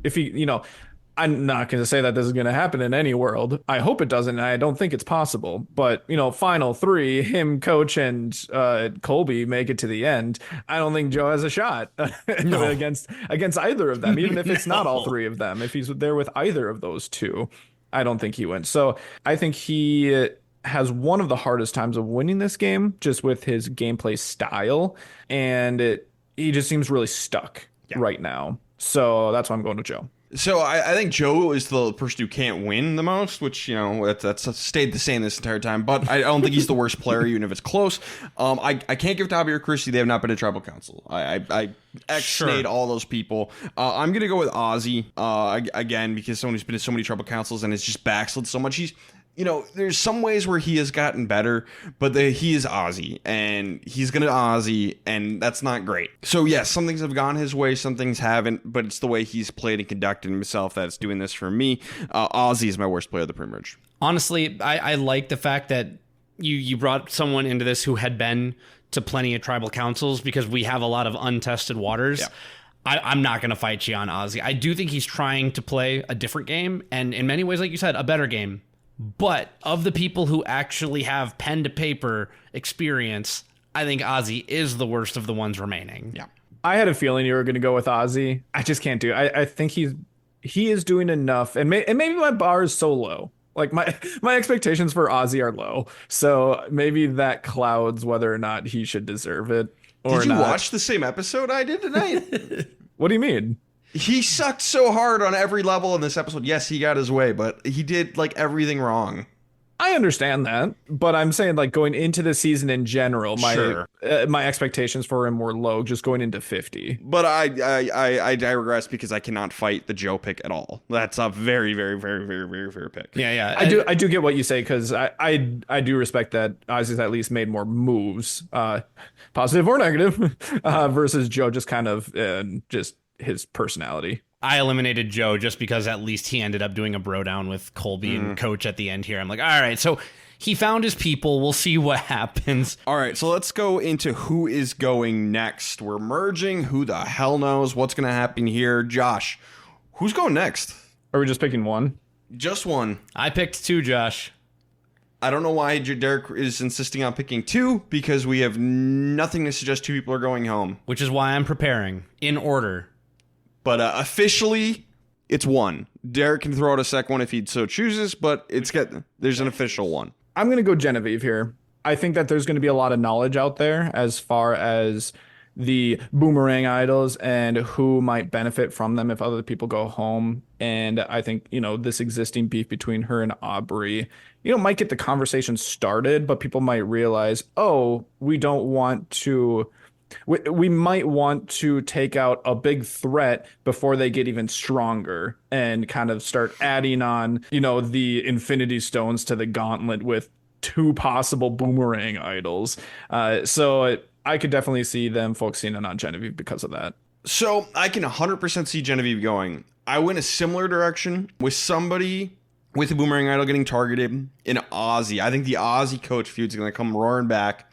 I'm not going to say that this is going to happen in any world. I hope it doesn't. And I don't think it's possible. But, final 3, him, Coach, and Colby make it to the end. I don't think Joe has a shot against either of them, even if it's not all 3 of them. If he's there with either of those 2, I don't think he wins. So I think he has one of the hardest times of winning this game just with his gameplay style. And he just seems really stuck right now. So that's why I'm going to Joe. So I think Joe is the person who can't win the most, which, that's stayed the same this entire time. But I don't think he's the worst player, even if it's close. I can't give Tabby or Christy. They have not been a tribal council. I X-nayed all those people. I'm going to go with Ozzy again, because someone who's been in so many tribal councils and has just backslid so much. He's... there's some ways where he has gotten better, but he is Ozzy, and he's going to Ozzy, and that's not great. So, yes, some things have gone his way, some things haven't, but it's the way he's played and conducted himself that's doing this for me. Ozzy is my worst player of the pre-merge. Honestly, I like the fact that you brought someone into this who had been to plenty of tribal councils, because we have a lot of untested waters. Yeah. I'm not going to fight you on Ozzy. I do think he's trying to play a different game, and in many ways, like you said, a better game. But of the people who actually have pen to paper experience, I think Ozzy is the worst of the ones remaining. Yeah. I had a feeling you were going to go with Ozzy. I just can't do it. I think he is doing enough. And maybe my bar is so low. Like my expectations for Ozzy are low. So maybe that clouds whether or not he should deserve it or not. Did you watch the same episode I did tonight? What do you mean? He sucked so hard on every level in this episode. Yes, he got his way, but he did everything wrong. I understand that, but I'm saying going into the season in general, my expectations for him were low, just going into 50. But I digress because I cannot fight the Joe pick at all. That's a very, very, very, very, very fair pick. Yeah. I do get what you say, because I do respect that Ozzy's at least made more moves, positive or negative, versus Joe just kind of just his personality. I eliminated Joe just because at least he ended up doing a bro down with Colby and Coach at the end here. I'm like, all right, so he found his people. We'll see what happens. All right, so let's go into who is going next. We're merging. Who the hell knows what's going to happen here? Josh, who's going next? Are we just picking one? Just one. I picked 2, Josh. I don't know why Derek is insisting on picking 2, because we have nothing to suggest 2 people are going home. Which is why I'm preparing in order. But officially, it's 1. Derek can throw out a second one if he so chooses, but there's an official one. I'm going to go Genevieve here. I think that there's going to be a lot of knowledge out there as far as the boomerang idols and who might benefit from them if other people go home. And I think, this existing beef between her and Aubrey, might get the conversation started, but people might realize, oh, we don't want to we might want to take out a big threat before they get even stronger and kind of start adding on, the Infinity Stones to the gauntlet with 2 possible boomerang idols. So I could definitely see them focusing in on Genevieve because of that. So I can 100% see Genevieve going. I went a similar direction with somebody with a boomerang idol getting targeted in Ozzy. I think the Ozzy coach feud's going to come roaring back.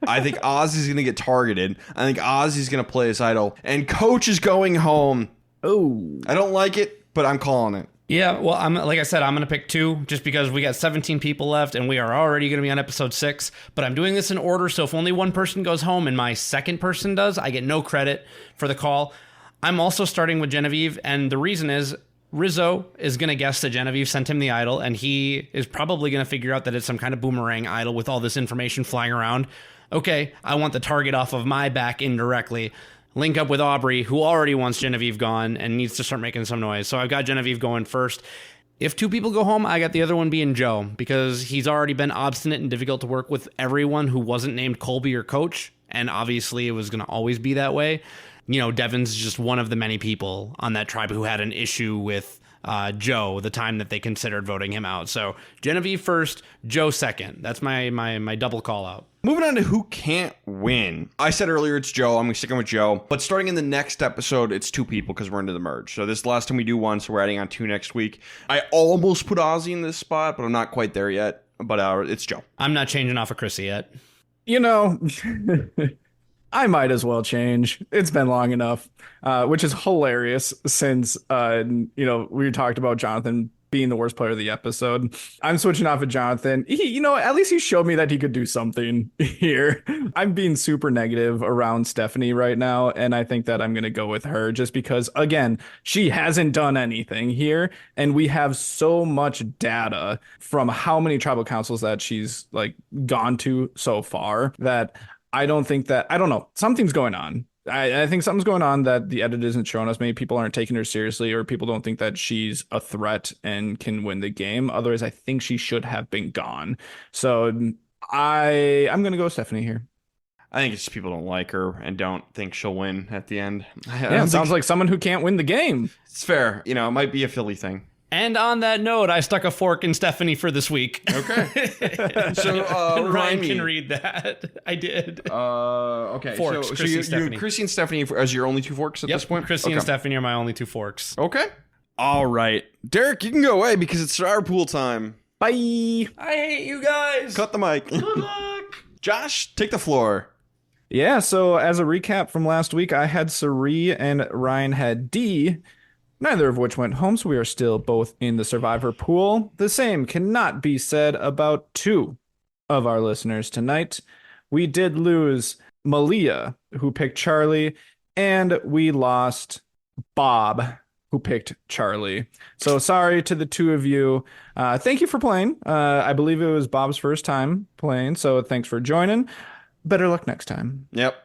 I think Ozzy's going to get targeted. I think Ozzy's going to play his idol. And coach is going home. Oh. I don't like it, but I'm calling it. Yeah, well, like I said, I'm going to pick 2 just because we got 17 people left and we are already going to be on episode 6. But I'm doing this in order, so if only one person goes home and my second person does, I get no credit for the call. I'm also starting with Genevieve, and the reason is Rizzo is going to guess that Genevieve sent him the idol, and he is probably going to figure out that it's some kind of boomerang idol with all this information flying around. Okay, I want the target off of my back indirectly. Link up with Aubrey, who already wants Genevieve gone and needs to start making some noise. So I've got Genevieve going first. If 2 people go home, I got the other one being Joe, because he's already been obstinate and difficult to work with everyone who wasn't named Colby or Coach, and obviously it was going to always be that way. Devin's just one of the many people on that tribe who had an issue with Joe the time that they considered voting him out. So Genevieve first, Joe second. That's my double call out. Moving on to who can't win. I said earlier it's Joe. I'm sticking with Joe. But starting in the next episode, it's 2 people because we're into the merge. So this is the last time we do 1, so we're adding on 2 next week. I almost put Ozzy in this spot, but I'm not quite there yet. But it's Joe. I'm not changing off of Chrissy yet. I might as well change. It's been long enough, which is hilarious since, we talked about Jonathan being the worst player of the episode. I'm switching off of Jonathan. At least he showed me that he could do something here. I'm being super negative around Stephanie right now, and I think that I'm going to go with her just because, again, she hasn't done anything here, and we have so much data from how many tribal councils that she's gone to so far that I don't know. Something's going on. I think something's going on that the edit isn't showing us. Maybe people aren't taking her seriously, or people don't think that she's a threat and can win the game. Otherwise, I think she should have been gone. So I'm going to go Stephanie here. I think it's just people don't like her and don't think she'll win at the end. Yeah, it sounds like someone who can't win the game. It's fair. It might be a Philly thing. And on that note, I stuck a fork in Stephanie for this week. Okay. So Ryan can read that. I did. Okay. Forks. So you're Chrissy and Stephanie as your only 2 forks at this point? Chrissy and Stephanie are my only 2 forks. Okay. All right. Derek, you can go away because it's our pool time. Bye. I hate you guys. Cut the mic. Good luck. Josh, take the floor. Yeah, so as a recap from last week, I had Sari and Ryan had D. Neither of which went home, so we are still both in the survivor pool. The same cannot be said about 2 of our listeners tonight. We did lose Malia, who picked Charlie, and we lost Bob, who picked Charlie. So sorry to the 2 of you. Thank you for playing. I believe it was Bob's first time playing, so thanks for joining. Better luck next time. Yep.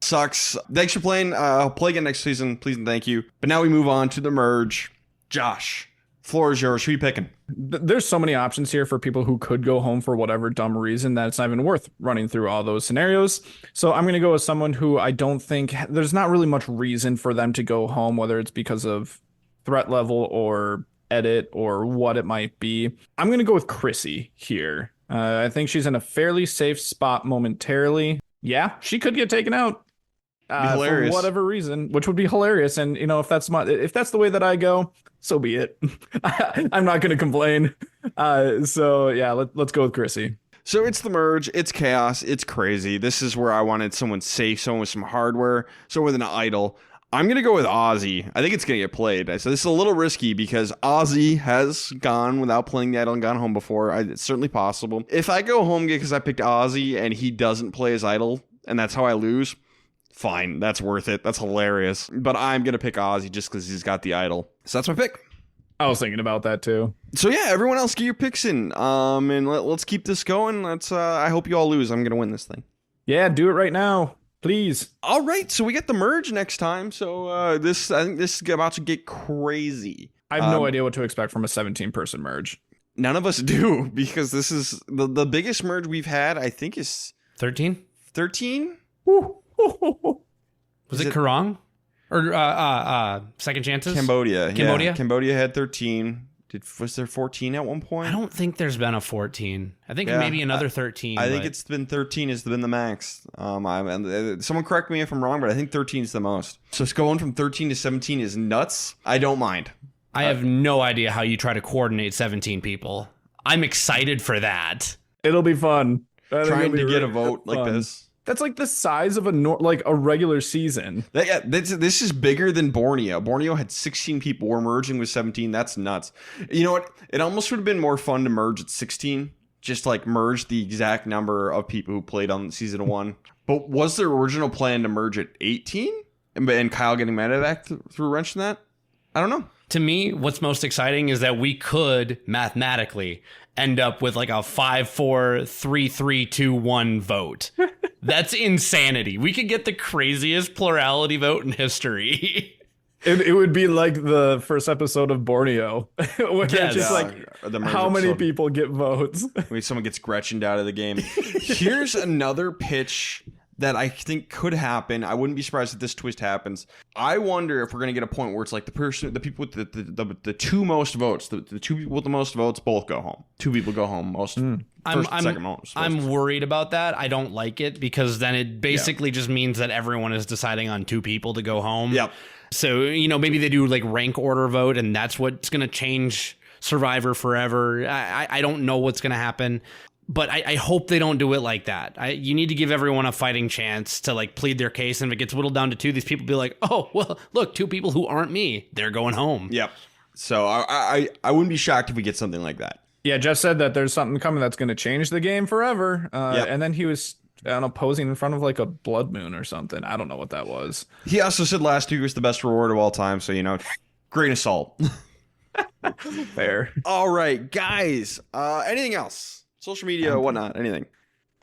Sucks. Thanks for playing. I'll play again next season. Please and thank you. But now we move on to the merge. Josh, floor is yours. Who are you picking? There's so many options here for people who could go home for whatever dumb reason that it's not even worth running through all those scenarios. So I'm going to go with someone who I don't think there's not really much reason for them to go home, whether it's because of threat level or edit or what it might be. I'm going to go with Chrissy here. I think she's in a fairly safe spot momentarily. Yeah, she could get taken out. For whatever reason, which would be hilarious. And if that's the way that I go, so be it. I'm not going to complain. So yeah, let's go with Chrissy. So it's the merge. It's chaos. It's crazy. This is where I wanted someone safe, someone with some hardware, someone with an idol. I'm going to go with Ozzy. I think it's going to get played. So this is a little risky because Ozzy has gone without playing the idol and gone home before. It's certainly possible. If I go home because I picked Ozzy and he doesn't play his idol and that's how I lose, fine, that's worth it. That's hilarious. But I'm going to pick Ozzy just because he's got the idol. So that's my pick. I was thinking about that too. So yeah, everyone else get your picks in. And let's keep this going. I hope you all lose. I'm going to win this thing. Yeah, do it right now. Please. All right, so we get the merge next time. So I think this is about to get crazy. I have no idea what to expect from a 17-person merge. None of us do, because this is the biggest merge we've had, I think, is 13? 13? Woo. Was it Karong? Or Second Chances? Cambodia. Cambodia? Yeah. Cambodia had 13. Was there 14 at one point? I don't think there's been a 14. I think maybe another 13. I think it's been 13 has been the max. Someone correct me if I'm wrong, but I think 13 is the most. So it's going from 13 to 17 is nuts. I don't mind. I have no idea how you try to coordinate 17 people. I'm excited for that. It'll be fun. Trying to get a vote like this. That's like the size of a regular season. This is bigger than Borneo. Borneo had 16 people. We're merging with 17. That's nuts. You know what? It almost would have been more fun to merge at 16. Just like merge the exact number of people who played on season 1. But was the original plan to merge at 18? And Kyle getting mad at that through wrenching that? I don't know. To me, what's most exciting is that we could mathematically end up with like a 5-4-3-3-2-1 vote. That's insanity. We could get the craziest plurality vote in history. It would be like the first episode of Borneo, where it's just how many people get votes. Maybe someone gets Gretchened out of the game. Here's another pitch that I think could happen. I wouldn't be surprised if this twist happens. I wonder if we're going to get a point where it's like the people with the two most votes, the two people with the most votes both go home. Two people go home second most. I'm worried about that. I don't like it because then it basically just means that everyone is deciding on two people to go home. Yep. So, maybe they do like rank order vote and that's what's going to change Survivor forever. I don't know what's going to happen. But I hope they don't do it like that. You need to give everyone a fighting chance to like plead their case. And if it gets whittled down to 2, these people be like, oh, well, look, 2 people who aren't me, they're going home. Yep. So I wouldn't be shocked if we get something like that. Yeah, Jeff said that there's something coming that's going to change the game forever. And then he was, posing in front of like a blood moon or something. I don't know what that was. He also said last week was the best reward of all time. So, grain of salt. Fair. All right, guys. Anything else? Social media, whatnot, anything.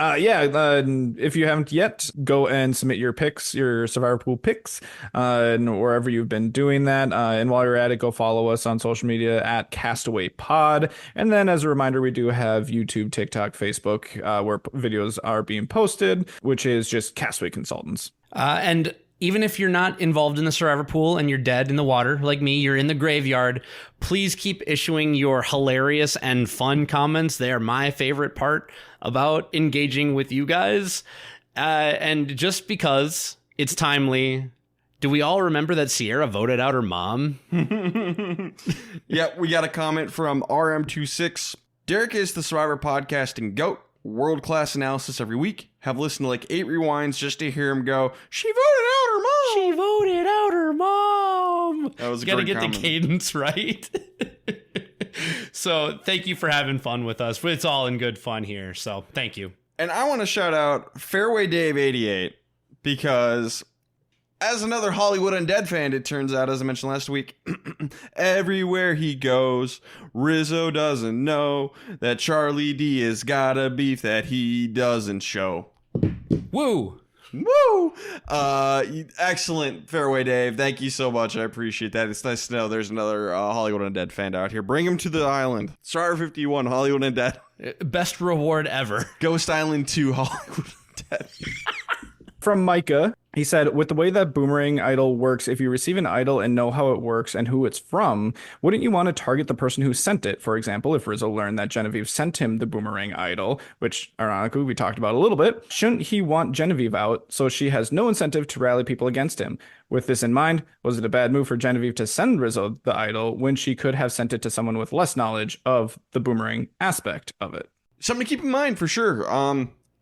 If you haven't yet, go and submit your picks, your Survivor Pool picks, wherever you've been doing that. And while you're at it, go follow us on social media at Castaway Pod. And then as a reminder, we do have YouTube, TikTok, Facebook, where videos are being posted, which is just Castaway Consultants. And even if you're not involved in the Survivor Pool and you're dead in the water like me, you're in the graveyard, please keep issuing your hilarious and fun comments. They are my favorite part about engaging with you guys. And just because it's timely, do we all remember that Sierra voted out her mom? Yeah, we got a comment from RM26. Derek is the Survivor podcasting GOAT. World-class analysis every week. Have listened to like 8 rewinds just to hear him go, she voted out her mom. She voted out her mom. That was a Gotta great get comment. the cadence right. So thank you for having fun with us. It's all in good fun here. So thank you. And I want to shout out Fairway Dave 88 because as another Hollywood Undead fan, it turns out, as I mentioned last week, everywhere he goes, Rizzo doesn't know that Charlie D has got a beef that he doesn't show. Woo! Woo! Excellent, Fairway Dave. Thank you so much. I appreciate that. It's nice to know there's another Hollywood Undead fan out here. Bring him to the island. Survivor 51, Hollywood Undead. Best reward ever. Ghost Island 2, Hollywood Undead. From Micah, he said, with the way that Boomerang Idol works, if you receive an idol and know how it works and who it's from, wouldn't you want to target the person who sent it? For example, if Rizzo learned that Genevieve sent him the Boomerang Idol, which ironically we talked about a little bit, shouldn't he want Genevieve out so she has no incentive to rally people against him? With this in mind, was it a bad move for Genevieve to send Rizzo the idol when she could have sent it to someone with less knowledge of the boomerang aspect of it? Something to keep in mind for sure.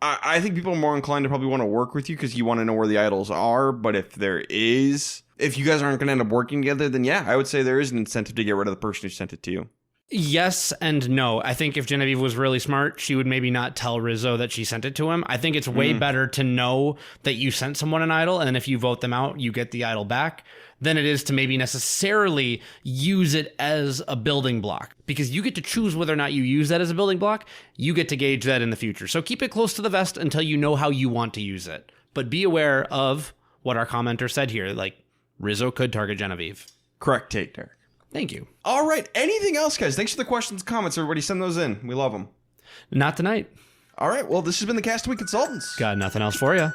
I think people are more inclined to probably want to work with you because you want to know where the idols are. But if you guys aren't going to end up working together, then yeah, I would say there is an incentive to get rid of the person who sent it to you. Yes and no. I think if Genevieve was really smart, she would maybe not tell Rizzo that she sent it to him. I think it's way better to know that you sent someone an idol, and then if you vote them out, you get the idol back, than it is to maybe necessarily use it as a building block. Because you get to choose whether or not you use that as a building block. You get to gauge that in the future. So keep it close to the vest until you know how you want to use it. But be aware of what our commenter said here. Like, Rizzo could target Genevieve. Correct take, Derek. Thank you. All right. Anything else, guys? Thanks for the questions and comments. Everybody send those in. We love them. Not tonight. All right. Well, this has been the Castaway Consultants. Got nothing else for you.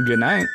Good night.